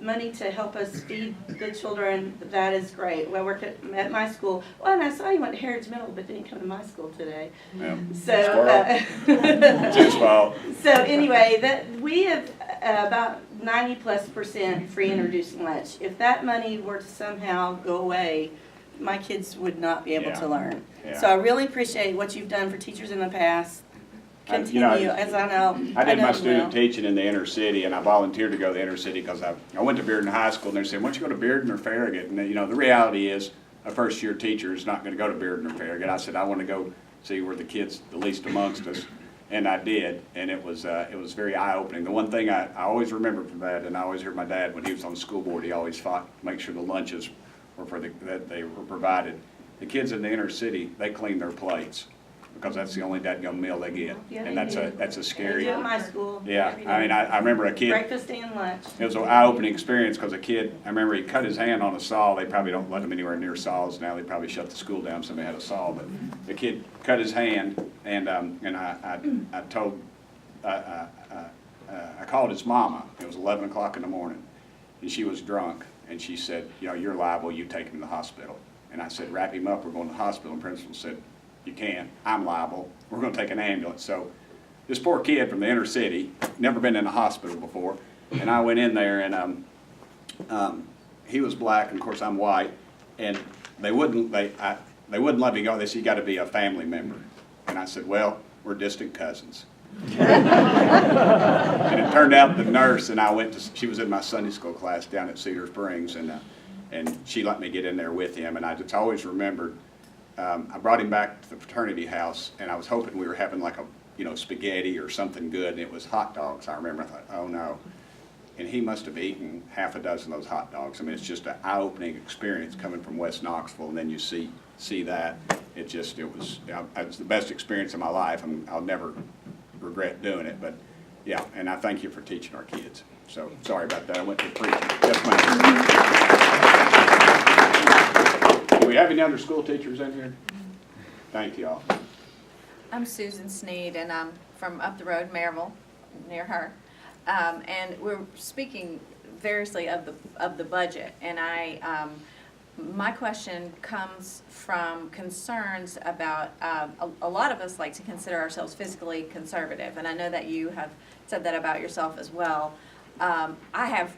money to help us feed the children, that is great. When I work at my school, well, and I saw you went to Heritage Middle, but didn't come to my school today. Yeah. So, It's his fault. So anyway, we have about 90+% free introducing lunch. If that money were to somehow go away, my kids would not be able to learn. Yeah. So I really appreciate what you've done for teachers in the past. You Continue, know, as I know. I did know my you student will. teaching in the inner city, and I volunteered to go to the inner city because I went to Bearden High School, and they said, why don't you go to Bearden or Farragut? And, you know, the reality is, a first-year teacher is not going to go to Bearden or Farragut. I said, I want to go see where the kids, the least amongst us, and I did, and it was very eye-opening. The one thing I always remember from that, and I always heard my dad, when he was on the school board, he always fought to make sure the lunches were that they were provided. The kids in the inner city, they clean their plates, because that's the only dadgum meal they get. Yeah, And they that's a do. scary. They do at my school. Yeah, every I day. mean, I remember a kid, Breakfast and lunch. it was an eye-opening experience because a kid, I remember he cut his hand on a saw. They probably don't let him anywhere near saws now. They probably shut the school down if somebody had a saw. But the kid cut his hand, and I told, I called his mama. It was 11 o'clock in the morning, and she was drunk. And she said, you know, you're liable. You take him to the hospital. And I said, wrap him up. We're going to the hospital. And principal said, you can't. I'm liable. We're going to take an ambulance. So this poor kid from the inner city, never been in a hospital before, and I went in there, and he was black, and of course I'm white, and they wouldn't let me go. They said, you got to be a family member. And I said, well, we're distant cousins. And it turned out the nurse and I she was in my Sunday school class down at Cedar Springs, and she let me get in there with him. And I just always remembered, I brought him back to the fraternity house, and I was hoping we were having like a spaghetti or something good, and it was hot dogs. I remember, I thought, oh no. And he must have eaten half a dozen of those hot dogs. I mean, it's just an eye-opening experience coming from West Knoxville, and then you see that. It was the best experience of my life, and I'll never regret doing it. But yeah, and I thank you for teaching our kids. So sorry about that. I went to preaching. Yes, ma'am. Do we have any other school teachers in here? Thank you all. I'm Susan Sneed, and I'm from up the road, Maryville, near her. And we're speaking variously of the budget, and My question comes from concerns about, a lot of us like to consider ourselves fiscally conservative, and I know that you have said that about yourself as well. I have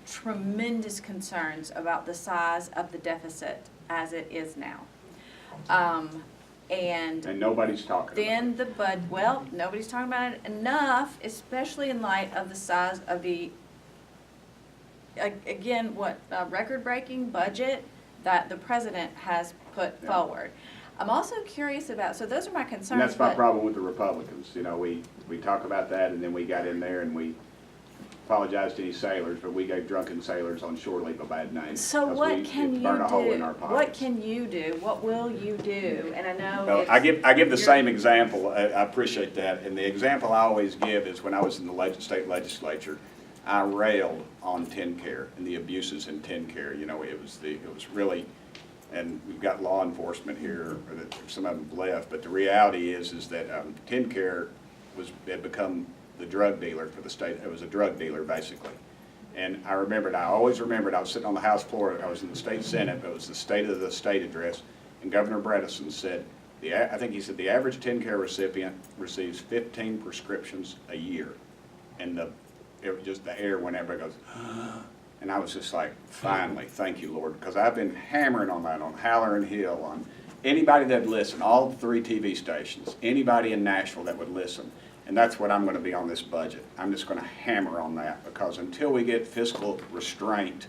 tremendous concerns about the size of the deficit as it is now. And nobody's talking about it. Then the well, nobody's talking about it enough, especially in light of the size of the, again, record-breaking budget that the president has put forward. I'm also curious about, so those are my concerns. And that's my problem with the Republicans. You know, we talk about that, and then we got in there and we apologized to any sailors, but we gave drunken sailors on shore leave a bad name. So what can you burn a hole in do? our pockets. What can you do? What will you do? And I know Well, it's- I give the same example. I appreciate that. And the example I always give is when I was in the state legislature, I railed on TennCare and the abuses in TennCare. You know, it was really, and we've got law enforcement here, or that some of them left, but the reality is that TennCare had become the drug dealer for the state. It was a drug dealer, basically. And I always remembered, I was sitting on the House floor, I was in the state Senate, it was the State of the State address, and Governor Bredesen said, I think he said, the average TennCare recipient receives 15 prescriptions a year. And the air went, everybody goes, and I was just like, finally, thank you, Lord, because I've been hammering on that, on Halloran Hill, on anybody that'd listen, all 3 TV stations, anybody in Nashville that would listen. And that's what I'm going to be on this budget. I'm just going to hammer on that, because until we get fiscal restraint,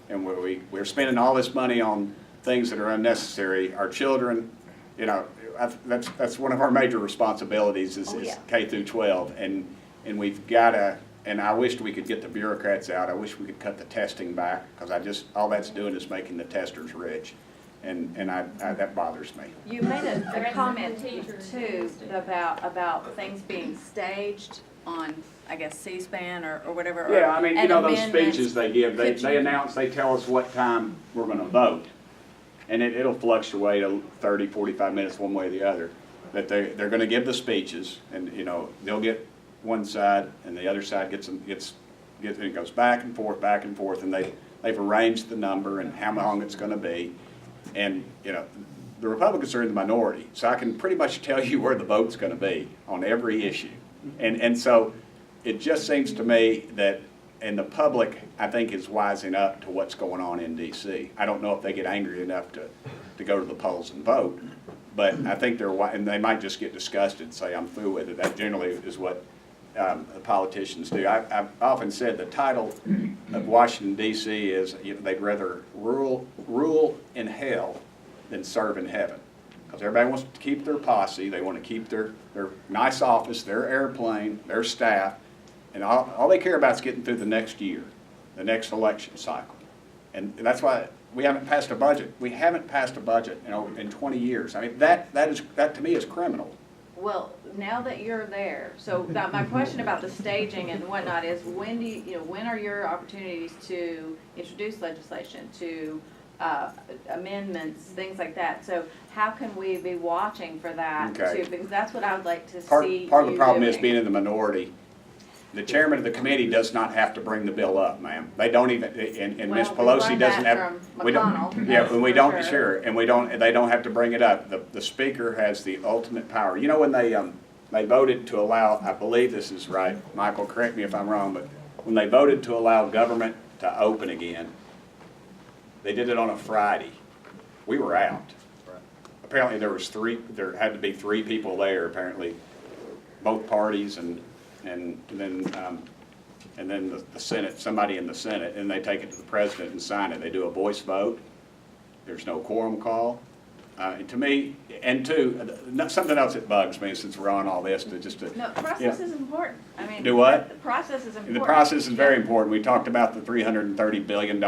and we're spending all this money on things that are unnecessary, our children, you know, that's one of our major responsibilities is K through 12, and we've got to. And I wished we could get the bureaucrats out. I wish we could cut the testing back, because all that's doing is making the testers rich. And that bothers me. You made a comment too about things being staged on, I guess, C-SPAN or whatever. Yeah, I mean, you know, those amendments. speeches they give, they announce, they tell us what time we're going to vote. And it'll fluctuate 30, 45 minutes one way or the other. That they're going to give the speeches, and, you know, they'll get one side and the other side and it goes back and forth, and they've arranged the number and how long it's going to be. And, you know, the Republicans are in the minority, so I can pretty much tell you where the vote's going to be on every issue. And so it just seems to me that, and the public, I think, is wising up to what's going on in D.C. I don't know if they get angry enough to go to the polls and vote, but I think and they might just get disgusted and say, I'm through with it. That generally is what the politicians do. I've often said the title of Washington, D.C. is, you know, they'd rather rule in hell than serve in heaven. Because everybody wants to keep their posse, they want to keep their nice office, their airplane, their staff, and all they care about is getting through the next year, the next election cycle. And that's why we haven't passed a budget. We haven't passed a budget in 20 years. I mean, that to me is criminal. Well, now that you're there, so my question about the staging and whatnot is, when are your opportunities to introduce legislation, to amendments, things like that? So how can we be watching for that Okay. too? Because that's what I would like to see. Part of the problem is doing. being in the minority. The chairman of the committee does not have to bring the bill up, ma'am. They don't even, and Ms. Well, we Pelosi learned doesn't that have. from We don't. McConnell, Yeah, that's and we for don't. sure. Sure, and they don't have to bring it up. The speaker has the ultimate power. You know, when they voted to allow, I believe this is right, Michael, correct me if I'm wrong, but when they voted to allow government to open again, they did it on a Friday. We were out. Apparently there had to be 3 people there, apparently, both parties, and then the Senate, somebody in the Senate, and they take it to the president and sign it. They do a voice vote. There's no quorum call. To me, and two, something else that bugs me since we're on all this, No, process is important. I mean. Do what? The process is important. The process is very important. We talked about the $330 billion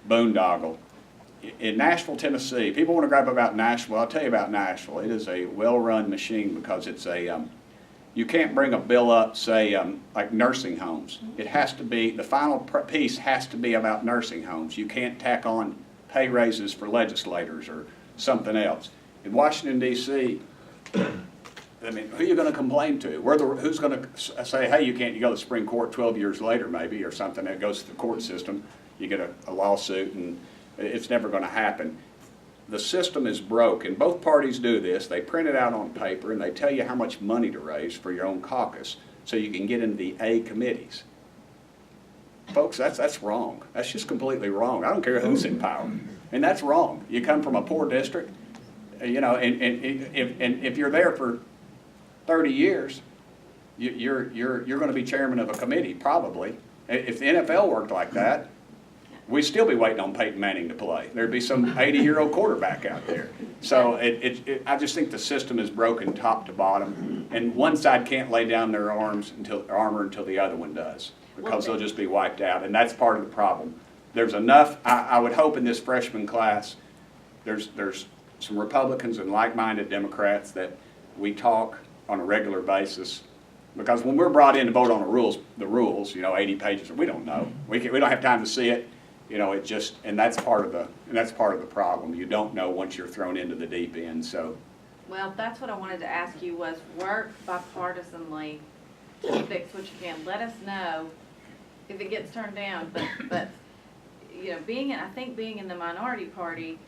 boondoggle. In Nashville, Tennessee, people want to gripe about Nashville. I'll tell you about Nashville. It is a well-run machine because it's you can't bring a bill up, say, like nursing homes. It has to be, the final piece has to be about nursing homes. You can't tack on pay raises for legislators or something else. In Washington, D.C., I mean, who are you going to complain to? Who's going to say, hey, you go to the Supreme Court 12 years later maybe or something that goes to the court system. You get a lawsuit and It's never going to happen. The system is broke, and both parties do this. They print it out on paper, and they tell you how much money to raise for your own caucus so you can get into the A committees. Folks, that's wrong. That's just completely wrong. I don't care who's in power. And that's wrong. You come from a poor district, you know, and if you're there for 30 years, you're going to be chairman of a committee, probably. If the NFL worked like that, we'd still be waiting on Peyton Manning to play. There'd be some 80-year-old quarterback out there. So I just think the system is broken top to bottom, and one side can't lay down their armor until the other one does, because they'll just be wiped out, and that's part of the problem. There's enough. I would hope in this freshman class, there's some Republicans and like-minded Democrats that we talk on a regular basis. Because when we're brought in to vote on the rules, you know, 80 pages, we don't know. We don't have time to see it. You know, it just, and that's part of the problem. You don't know once you're thrown into the deep end. So, Well, that's what I wanted to ask you was work bipartisanly to fix what you can. Let us know if it gets turned down. But you know, I think being in the minority party.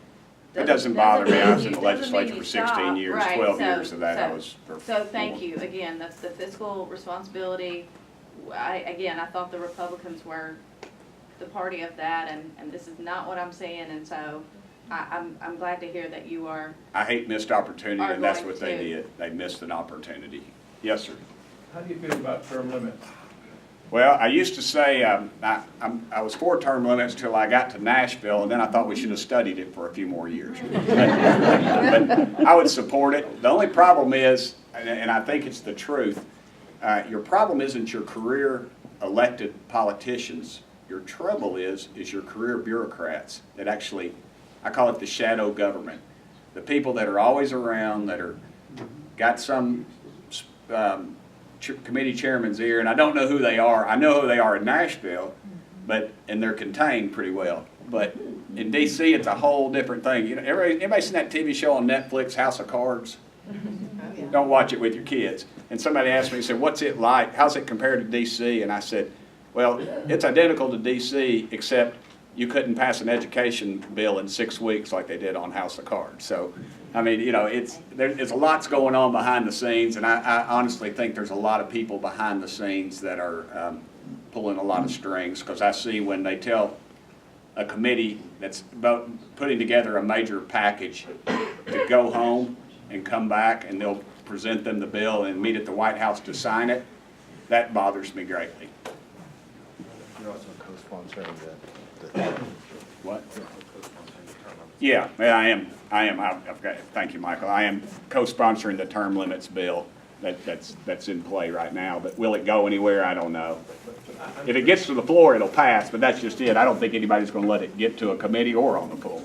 it doesn't bother me. I was in the doesn't legislature mean you for 16 stop. years, Right, 12 so- years of that I so- was for. So thank you. Again, that's the fiscal responsibility. I thought the Republicans were the party of that, and this is not what I'm saying, and so I'm glad to hear that you are. I hate missed opportunity, and that's going what they to. did. They missed an opportunity. Yes, sir. How do you feel about term limits? Well, I used to say I was for term limits till I got to Nashville, and then I thought we should have studied it for a few more years. But I would support it. The only problem is, and I think it's the truth, your problem isn't your career elected politicians. Your trouble is your career bureaucrats that actually, I call it the shadow government. The people that are always around, that are got some committee chairman's ear, and I don't know who they are. I know who they are in Nashville, and they're contained pretty well. But in D.C., it's a whole different thing. You know, everybody seen that TV show on Netflix, House of Cards? Don't watch it with your kids. And somebody asked me, said, "What's it like? How's it compared to D.C.?" And I said, "Well, it's identical to D.C., except you couldn't pass an education bill in 6 weeks like they did on House of Cards." So, I mean, you know, there's a lot's going on behind the scenes, and I honestly think there's a lot of people behind the scenes that are pulling a lot of strings, because I see when they tell a committee that's about putting together a major package to go home and come back, and they'll present them the bill and meet at the White House to sign it, that bothers me greatly. You're also co-sponsoring the What? Yeah, I am. I've got, thank you, Michael. I am co-sponsoring the term limits bill that's in play right now. But will it go anywhere? I don't know. If it gets to the floor, it'll pass. But that's just it. I don't think anybody's going to let it get to a committee or on the floor.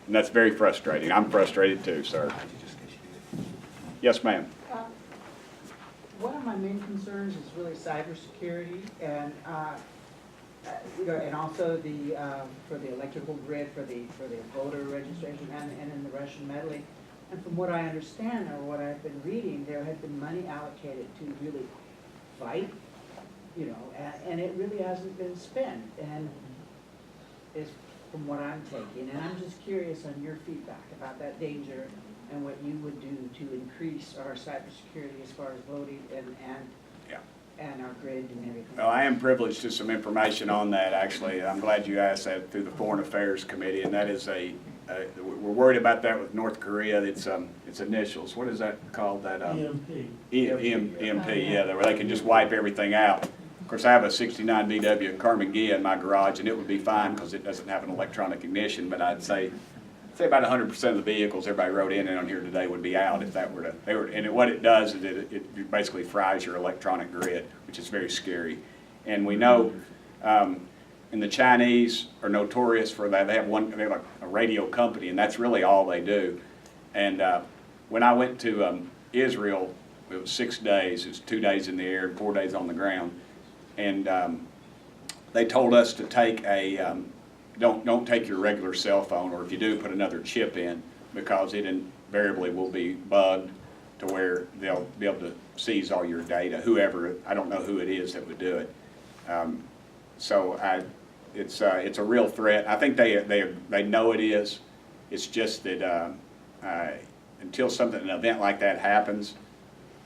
And that's very frustrating. I'm frustrated too, sir. Yes, ma'am. One of my main concerns is really cybersecurity, and you know, and also the for the electrical grid, for the voter registration, and in the Russian meddling. And from what I understand, or what I've been reading, there had been money allocated to really fight, you know, and it really hasn't been spent. And is from what I'm taking, and I'm just curious on your feedback about that danger and what you would do to increase our cybersecurity as far as voting and our grid and everything. Well, I am privileged to some information on that, actually. I'm glad you asked that through the Foreign Affairs Committee, and that is we're worried about that with North Korea. It's initials. What is that called? That EMP. Yeah, where they can just wipe everything out. Of course, I have a '69 VW in Carmen Gia in my garage, and it would be fine because it doesn't have an electronic ignition. But I'd say about 100% of the vehicles everybody wrote in on here today would be out if that were to. What it does is it basically fries your electronic grid, which is very scary. And we know, and the Chinese are notorious for that. They have like a radio company, and that's really all they do. And when I went to Israel, it was 6 days. It was 2 days in the air and 4 days on the ground. And they told us to take don't take your regular cell phone, or if you do, put another chip in, because it invariably will be bugged to where they'll be able to seize all your data. Whoever, I don't know who it is that would do it. So it's a real threat. I think they know it is. It's just that until an event like that happens,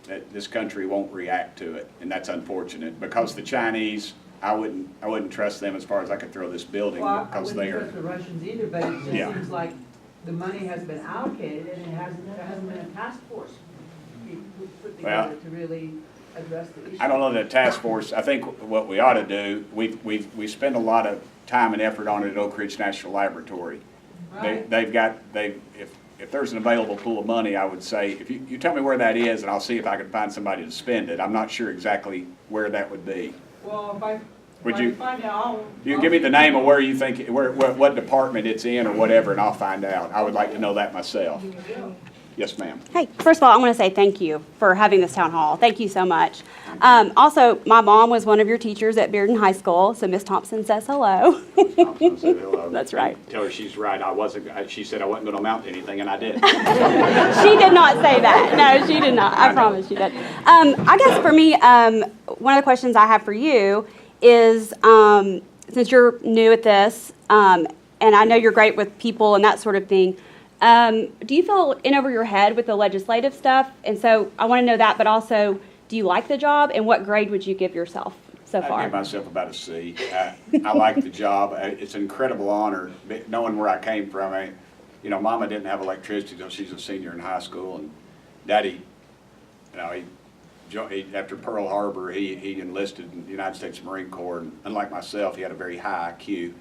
that this country won't react to it, and that's unfortunate. Because the Chinese, I wouldn't trust them as far as I could throw this building, Well, I because they wouldn't are. trust the Russians either, but it just Yeah. seems like the money has been allocated and there hasn't been a task force put together to really address the issue. I don't know that task force. I think what we ought to do, we spend a lot of time and effort on it at Oak Ridge National Laboratory. Right. If there's an available pool of money, I would say, if you tell me where that is, and I'll see if I can find somebody to spend it. I'm not sure exactly where that would be. Well, Would you, find out, you give me the name of where you think, what department it's in or whatever, and I'll find out. I would like to know that myself. Yes, ma'am. Hey, first of all, I want to say thank you for having this town hall. Thank you so much. Also, my mom was one of your teachers at Bearden High School, so Miss Thompson says hello. Thompson said hello. That's right. Tell her she's right. She said I wasn't going to amount to anything, and I did. She did not say that. No, she did not. I promise she did. I guess for me, one of the questions I have for you is, since you're new at this, and I know you're great with people and that sort of thing, do you feel in over your head with the legislative stuff? And so I want to know that, but also, do you like the job, and what grade would you give yourself so far? I give myself about a C. I like the job. It's an incredible honor, knowing where I came from. Mama didn't have electricity until she's a senior in high school, and Daddy, after Pearl Harbor, he enlisted in the United States Marine Corps, and unlike myself, he had a very high IQ.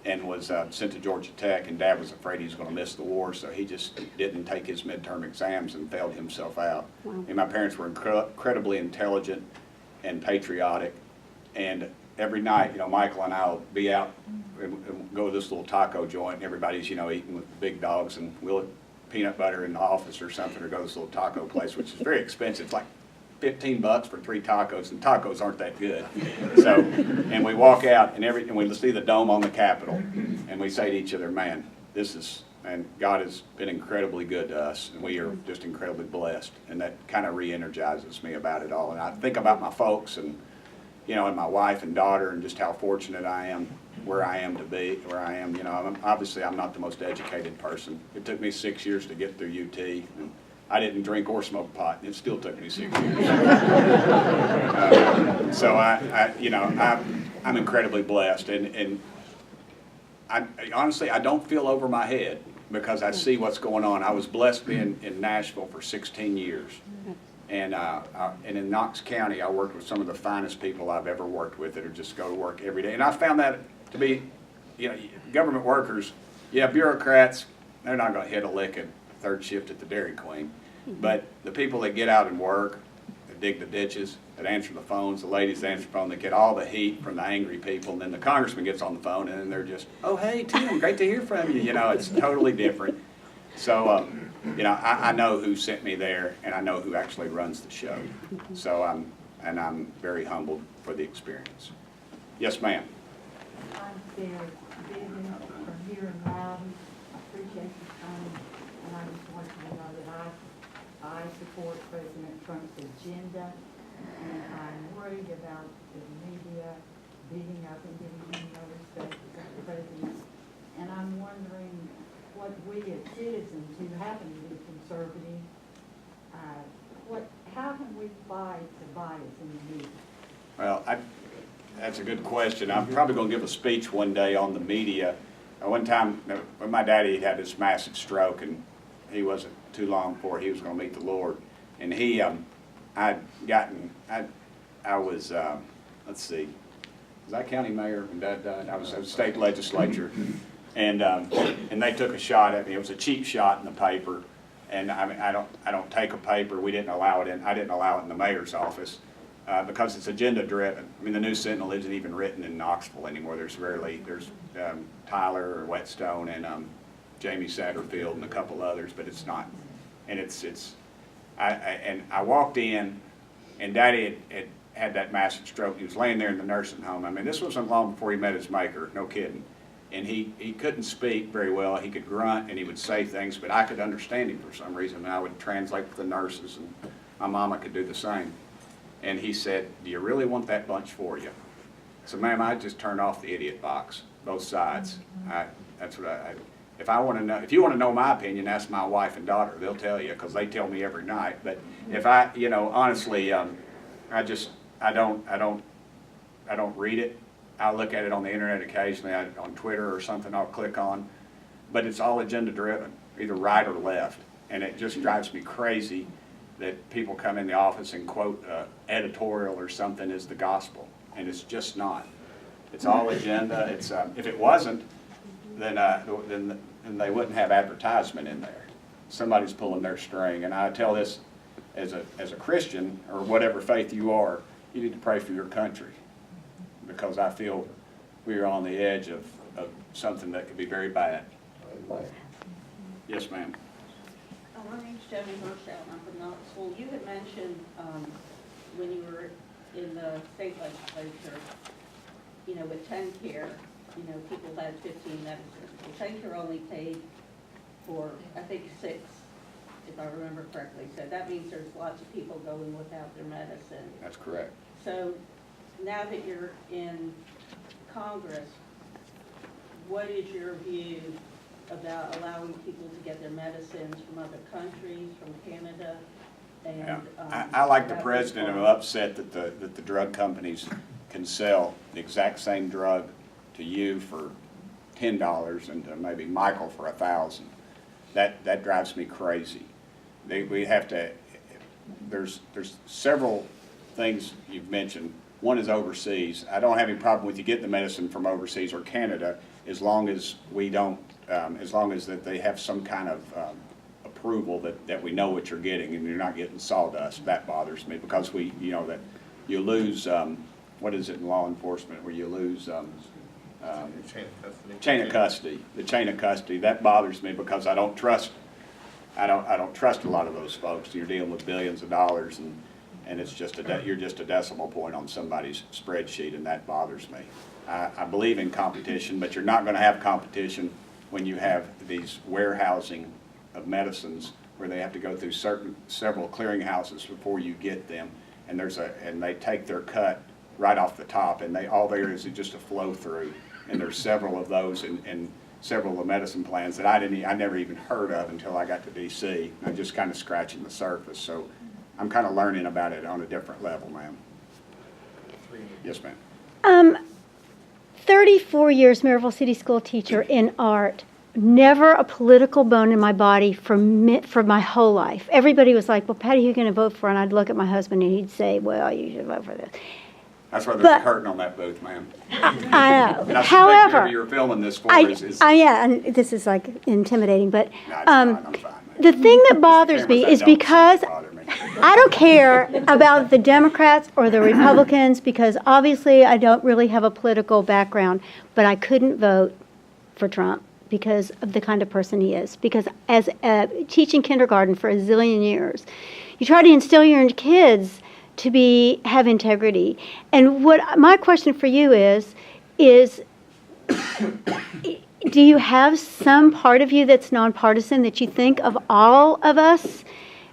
And was sent to Georgia Tech, and Dad was afraid he was going to miss the war, so he just didn't take his midterm exams and failed himself out. Wow. And my parents were incredibly intelligent and patriotic, and every night, Michael and I will be out and go to this little taco joint, and everybody's, eating with the big dogs, and we'll have peanut butter in the office or something, or go to this little taco place, which is very expensive. It's like $15 for 3 tacos, and tacos aren't that good. So, and we walk out, and we see the dome on the Capitol, and we say to each other, man, and God has been incredibly good to us, and we are just incredibly blessed, and that kind of re-energizes me about it all. And I think about my folks, and and my wife and daughter, and just how fortunate I am where I am. Obviously I'm not the most educated person. It took me 6 years to get through UT, and I didn't drink or smoke pot, and it still took me 6 years. So I'm incredibly blessed, and honestly, I don't feel over my head because I see what's going on. I was blessed being in Nashville for 16 years, and in Knox County, I worked with some of the finest people I've ever worked with that just go to work every day, and I found that to be, government workers, bureaucrats, they're not going to hit a lick at third shift at the Dairy Queen. But the people that get out and work, that dig the ditches, that answer the phones, the ladies that answer the phone, that get all the heat from the angry people, and then the congressman gets on the phone, and then they're just, oh, hey, Tim, great to hear from you. It's totally different. So, I know who sent me there, and I know who actually runs the show. So I'm very humbled for the experience. Yes, ma'am. I'm there, visiting from here in Loudon. I appreciate your time, and I just want you to know that I support President Trump's agenda, and I'm worried about the media beating up and giving him notice that the president. And I'm wondering what we as citizens who happen to be conservative, how can we fight the bias in the media? Well, that's a good question. I'm probably going to give a speech one day on the media. One time, when my daddy had this massive stroke, and he wasn't too long before he was going to meet the Lord. And I was, let's see, was I county mayor when Dad died? I was at the state legislature, and they took a shot at me. It was a cheap shot in the paper, and I don't take a paper. We didn't allow it in. I didn't allow it in the mayor's office. Because it's agenda driven. I mean, the News Sentinel isn't even written in Knoxville anymore. There's Tyler or Whetstone and Jamie Satterfield and a couple others, but it's not. And I walked in, and Daddy had that massive stroke. He was laying there in the nursing home. I mean, this wasn't long before he met his maker, no kidding. And he couldn't speak very well. He could grunt and he would say things, but I could understand him for some reason. And I would translate for the nurses, and my mama could do the same. And he said, do you really want that bunch for you? So ma'am, I just turned off the idiot box, both sides. That's what if I want to know, if you want to know my opinion, ask my wife and daughter. They'll tell you, because they tell me every night. But if I, honestly, I don't read it. I look at it on the internet occasionally, on Twitter or something I'll click on. But it's all agenda driven, either right or left. And it just drives me crazy that people come in the office and quote editorial or something as the gospel. And it's just not. It's all agenda. It's if it wasn't, then they wouldn't have advertisement in there. Somebody's pulling their string. And I tell this as a Christian, or whatever faith you are, you need to pray for your country, because I feel we are on the edge of something that could be very bad. Yes, ma'am. My name's Debbie Burchett, and I'm from Knoxville. You had mentioned when you were in the state legislature, with TennCare, people had 15 medicines. Well, TennCare only paid for, I think, 6, if I remember correctly. So that means there's lots of people going without their medicine. That's correct. So now that you're in Congress, what is your view about allowing people to get their medicines from other countries, from Canada? And, yeah. I like the president. I'm upset that the drug companies can sell the exact same drug to you for $10 and to maybe Michael for $1,000. That drives me crazy. We have to. There's several things you've mentioned. One is overseas. I don't have any problem with you getting the medicine from overseas or Canada, as long as we don't. As long as that they have some kind of approval that we know what you're getting and you're not getting sawdust. That bothers me, because that you lose, what is it in law enforcement, where you lose chain of custody. The chain of custody, that bothers me, because I don't trust a lot of those folks. You're dealing with billions of dollars, and it's just you're just a decimal point on somebody's spreadsheet, and that bothers me. I believe in competition, but you're not going to have competition when you have these warehousing of medicines where they have to go through several clearinghouses before you get them, and they take their cut right off the top, and all there is just a flow through, and there's several of those and several of the medicine plans that I never even heard of until I got to D.C. I'm just kind of scratching the surface, so I'm kind of learning about it on a different level, ma'am. Yes, ma'am. 34 years Maryville City School teacher in art. Never a political bone in my body for my whole life. Everybody was like, well, Patty, who are you going to vote for? And I'd look at my husband and he'd say, well, you should vote for this. That's why there's a curtain on that booth, ma'am. I know. And I However, whoever you're filming this for yeah, and this is like intimidating, but no, I'm fine, the thing that bothers me is because I don't care about the Democrats or the Republicans, because obviously I don't really have a political background, but I couldn't vote for Trump because of the kind of person he is. Because as teaching kindergarten for a zillion years, you try to instill in your kids to have integrity. And what my question for you is do you have some part of you that's nonpartisan, that you think of all of us,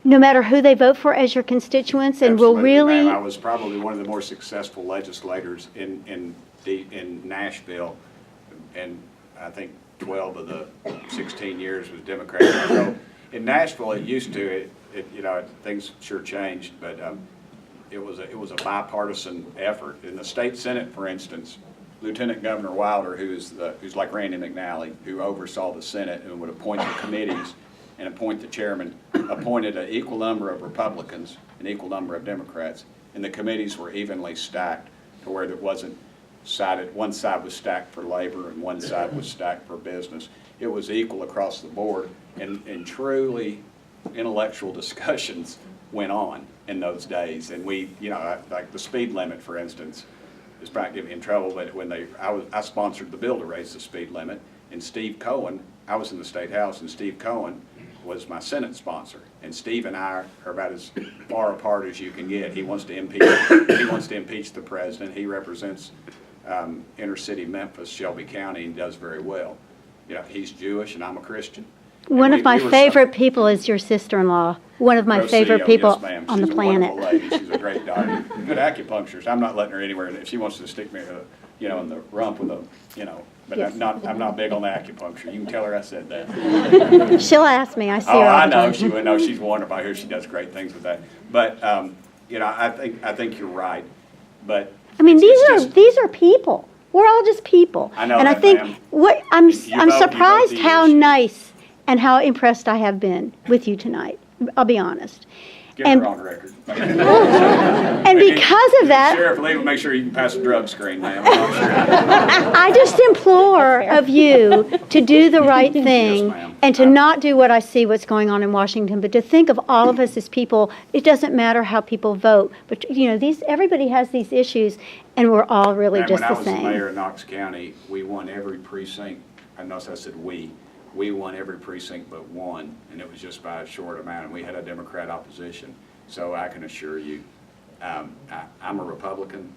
no matter who they vote for, as your constituents, and will really? I was probably one of the more successful legislators in Nashville, and I think 12 of the 16 years was Democratic. So in Nashville, it used to things sure changed, but it was a bipartisan effort. In the state Senate, for instance, Lieutenant Governor Wilder, who's like Randy McNally, who oversaw the Senate and would appoint the committees and appoint the chairman, appointed an equal number of Republicans, an equal number of Democrats, and the committees were evenly stacked to where there wasn't one side was stacked for labor and one side was stacked for business. It was equal across the board, and truly intellectual discussions went on in those days. And we, like the speed limit, for instance, is probably getting me in trouble, but when I sponsored the bill to raise the speed limit, and Steve Cohen, I was in the State House, and Steve Cohen was my Senate sponsor. And Steve and I are about as far apart as you can get. He wants to impeach the president. He represents inner city Memphis, Shelby County, and does very well. He's Jewish and I'm a Christian. One of my we were favorite people is your sister-in-law. One of my favorite people yes, ma'am. on the planet. She's a wonderful lady. She's a great doctor. Good acupuncturist. I'm not letting her anywhere. If she wants to stick me, in the rump with a, but Yes. I'm not big on the acupuncture. You can tell her I said that. She'll ask me. I see her Oh, all I the know. time. She would know. She's wonderful. I hear she does great things with that. But, I think you're right. But I mean, it's these are people. We're all just people. I know And I that, think ma'am. I'm You vote surprised the how issue. nice and how impressed I have been with you tonight. I'll be honest. Get And- her on record. And because of that, Sheriff, leave, make sure you can pass a drug screen, ma'am. I'm sure. I just implore of you to do the right thing ma'am. and to not do what I see what's going on in Washington, but to think of all of us as people. It doesn't matter how people vote, but everybody has these issues, and we're all really And just when I the was the same. mayor of Knox County, we won every precinct. I notice I said we. We won every precinct but one, and it was just by a short amount, and we had a Democrat opposition. So I can assure you, I'm a Republican.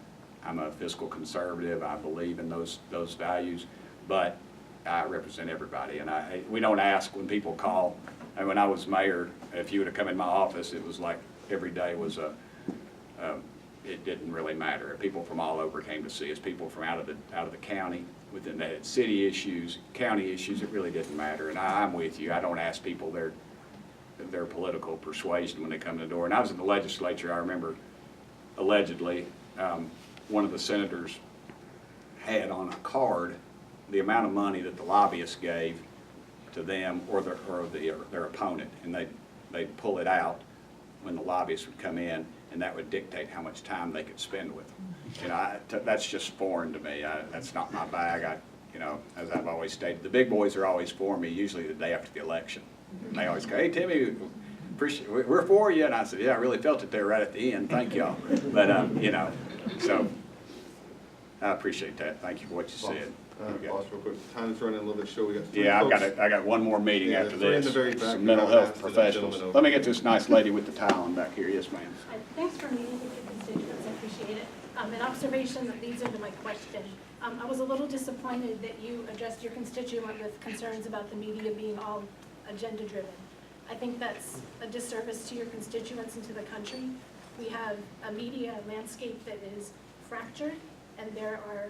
I'm a fiscal conservative. I believe in those values, but I represent everybody. And we don't ask when people call. And when I was mayor, if you would have come in my office, it was like every day was it didn't really matter. People from all over came to see us. People from out of the county, within that city issues, county issues. It really didn't matter. And I'm with you. I don't ask people their political persuasion when they come to the door. And I was in the legislature. I remember allegedly one of the senators had on a card the amount of money that the lobbyists gave to them or their opponent, and they'd pull it out when the lobbyists would come in, and that would dictate how much time they could spend with them. That's just foreign to me. That's not my bag. As I've always stated, the big boys are always for me, usually the day after the election. And they always go, "Hey, Timmy, we're for you." And I said, "Yeah, I really felt it there right at the end. Thank y'all." But, so I appreciate that. Thank you for what you said. Boss, real quick, time is running a little bit short. We got three Yeah, folks. I got one more meeting Yeah, after three in this. the very back. Some mental We're gonna health ask the professionals. gentleman over. Let me get this nice lady with the towel on back here. Yes, ma'am. Thanks for meeting with your constituents, I appreciate it. An observation that leads into my question. I was a little disappointed that you addressed your constituent with concerns about the media being all agenda-driven. I think that's a disservice to your constituents and to the country. We have a media landscape that is fractured, and there are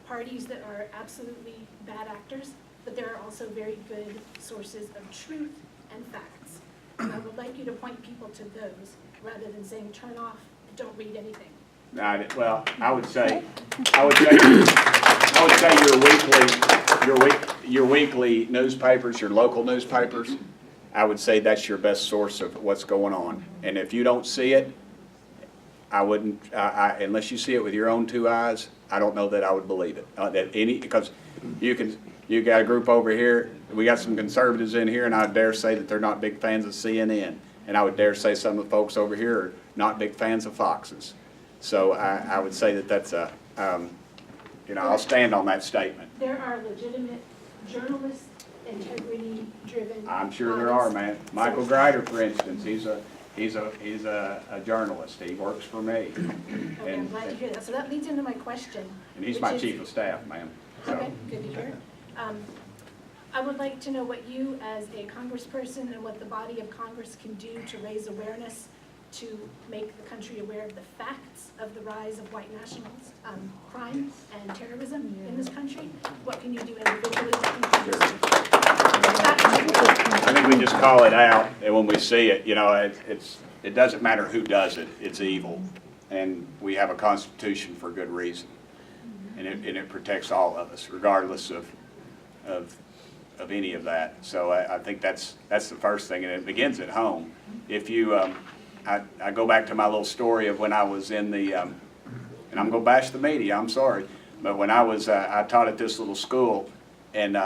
parties that are absolutely bad actors, but there are also very good sources of truth and facts. And I would like you to point people to those, rather than saying, turn off, don't read anything. Well, I would say your weekly newspapers, your local newspapers, I would say that's your best source of what's going on. And if you don't see it, I wouldn't, unless you see it with your own two eyes, I don't know that I would believe it. Because you got a group over here, we got some conservatives in here, and I dare say that they're not big fans of CNN. And I would dare say some of the folks over here are not big fans of Foxes. So I would say that that's I'll stand on that statement. There are legitimate journalist, integrity-driven. I'm sure there are, man. Michael Greider, for instance, he's a journalist. He works for me. Okay, I'm glad to hear that. So that leads into my question. And he's which my is- chief of staff, ma'am. So. Okay, good to hear. I would like to know what you, as a congressperson, and what the body of Congress can do to raise awareness to make the country aware of the facts of the rise of white nationalist crime and terrorism in this country. What can you do individually to contribute? I think we just call it out, and when we see it, it doesn't matter who does it, it's evil. And we have a constitution for good reason. And it protects all of us, regardless of any of that. So I think that's the first thing, and it begins at home. If you, I go back to my little story of when I was in the, and I'm going to bash the media, I'm sorry, but when I was, I taught at this little school, and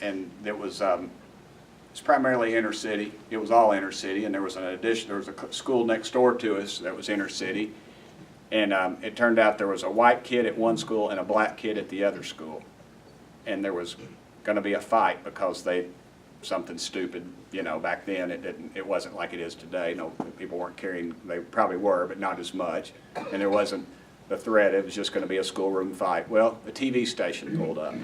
it was it's primarily inner city. It was all inner city, and there was a school next door to us that was inner city, and it turned out there was a white kid at one school and a black kid at the other school, and there was going to be a fight because something stupid, back then it wasn't like it is today. No, people weren't carrying, they probably were, but not as much, and there wasn't the threat. It was just going to be a schoolroom fight. Well, the TV station pulled up,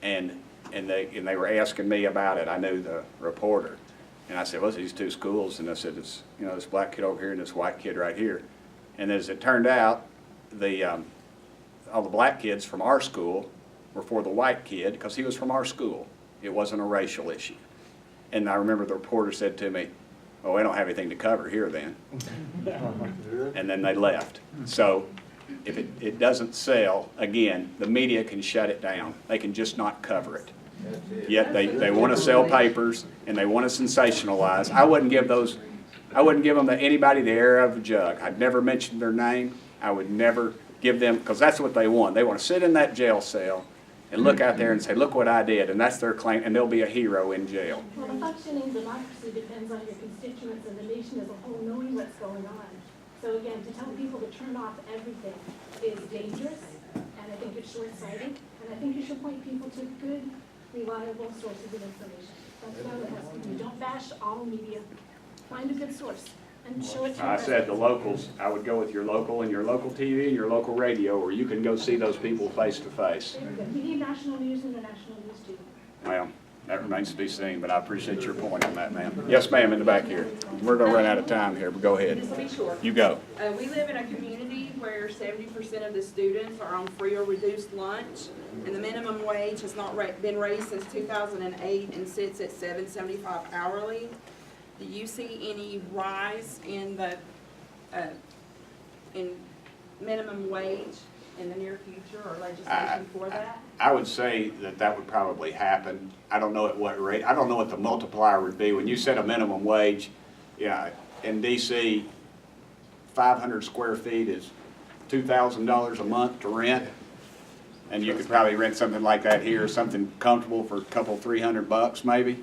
and and they were asking me about it. I knew the reporter. And I said, well, these two schools, and I said, it's, you know, this black kid over here and this white kid right here. And as it turned out, all the black kids from our school were for the white kid because he was from our school. It wasn't a racial issue. And I remember the reporter said to me, well, we don't have anything to cover here then. And then they left. So if it doesn't sell, again, the media can shut it down. They can just not cover it. Yet they want to sell papers and they want to sensationalize. I wouldn't give them to anybody the air of a jug. I'd never mention their name. I would never give them, because that's what they want. They want to sit in that jail cell and look out there and say, look what I did, and that's their claim, and they'll be a hero in jail. Well, the functioning democracy depends on your constituents and the nation as a whole knowing what's going on. So again, to tell people to turn off everything is dangerous, and I think it's short-sighted, and I think you should point people to good, reliable sources of information. That's what I would ask you. Don't bash all media. Find a good source and show it to I said the locals, I would go with your local and your local TV and your local radio, where you can go see those people face to face. We need national news and the national news too. Well, that remains to be seen, but I appreciate your point on that, ma'am. Yes, ma'am, in the back here. We're going to run out of time here, but go ahead. Just to be short. You go. We live in a community where 70% of the students are on free or reduced lunch, and the minimum wage has not been raised since 2008 and sits at $7.75 hourly. Do you see any rise in the in minimum wage in the near future or legislation for that? I would say that would probably happen. I don't know at what rate. I don't know what the multiplier would be. When you set a minimum wage, yeah, in DC, 500 square feet is $2,000 a month to rent. And you could probably rent something like that here, something comfortable for a couple, $300 maybe,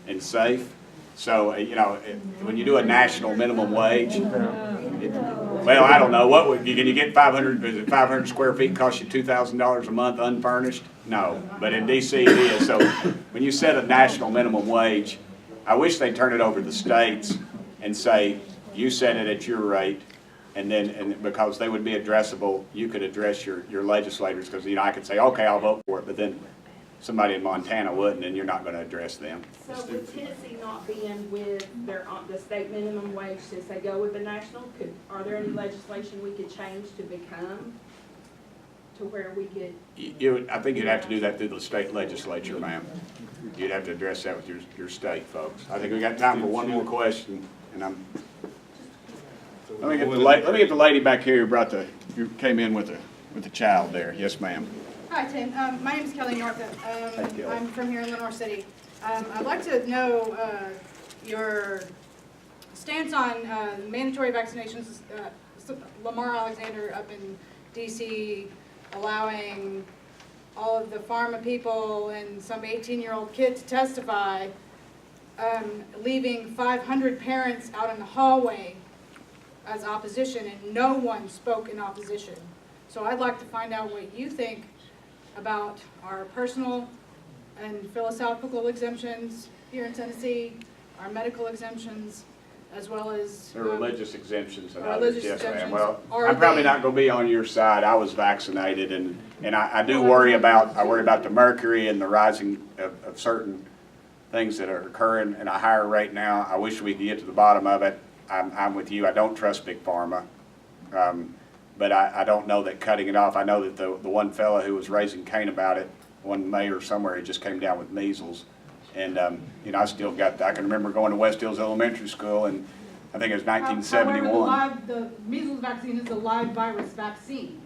and safe. So, you know, when you do a national minimum wage, well, I don't know, can you get 500 square feet cost you $2,000 a month unfurnished? No, but in DC it is. So when you set a national minimum wage, I wish they'd turn it over to the states and say, you set it at your rate, and because they would be addressable, you could address your legislators, because, you know, I could say, okay, I'll vote for it, but then somebody in Montana wouldn't, and you're not going to address them. So with Tennessee not being with the state minimum wage, since they go with the national, are there any legislation we could change to become to where we get? I think you'd have to do that through the state legislature, ma'am. You'd have to address that with your state folks. I think we got time for one more question, and let me get the lady back here who came in with the child there. Yes, ma'am. Hi, Tim. My name is Kelly Northup. I'm from here in Lenore City. I'd like to know your stance on mandatory vaccinations. Lamar Alexander up in D.C. allowing all of the pharma people and some 18-year-old kid to testify, leaving 500 parents out in the hallway as opposition, and no one spoke in opposition. So I'd like to find out what you think about our personal and philosophical exemptions here in Tennessee, our medical exemptions, as well as the religious exemptions and others. Yes, ma'am. Well, I'm probably not going to be on your side. I was vaccinated, and I do worry about the mercury and the rising of certain things that are occurring at a higher rate now. I wish we could get to the bottom of it. I'm with you. I don't trust Big Pharma. But I don't know that cutting it off. I know that the one fellow who was raising Cain about it, one mayor somewhere, he just came down with measles. And, you know, I can remember going to West Hills Elementary School, and I think it was 1971. However, the measles vaccine is a live virus vaccine.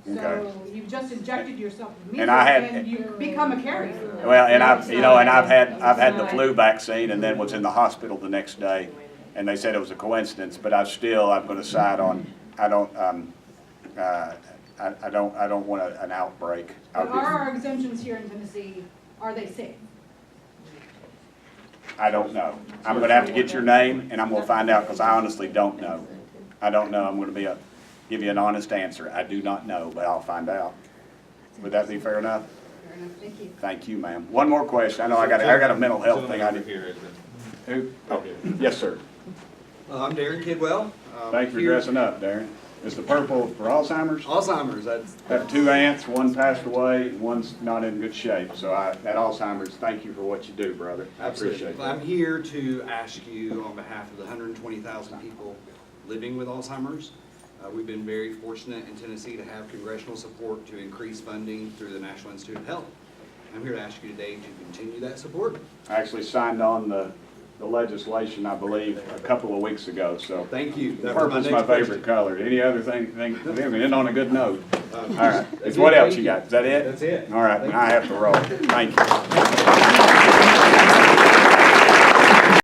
So Okay. you've just injected yourself with measles, And you become a carrier. Well, and I've had the flu vaccine, and then was in the hospital the next day, and they said it was a coincidence. But I'm going to side on. I don't want an outbreak. But are our exemptions here in Tennessee, are they safe? I don't know. I'm going to have to get your name, and I'm going to find out, because I honestly don't know. I don't know. I'm going to give you an honest answer. I do not know, but I'll find out. Would that be fair enough? Fair enough. Thank you. Thank you, ma'am. One more question. I know I got a mental health thing. Who? Oh, yes, sir. I'm Darren Kidwell. Thanks for dressing up, Darren. Is the purple for Alzheimer's? Alzheimer's, that's. I have 2 aunts, one passed away, one's not in good shape. So that Alzheimer's, thank you for what you do, brother. I appreciate it. I'm here to ask you on behalf of the 120,000 people living with Alzheimer's. We've been very fortunate in Tennessee to have congressional support to increase funding through the National Institute of Health. I'm here to ask you today to continue that support. I actually signed on the legislation, I believe, a couple of weeks ago, so. Thank you. Purple's my favorite color. Any other thing, end on a good note. All right, what else you got? Is that it? That's it. All right, I have to roll. Thank you.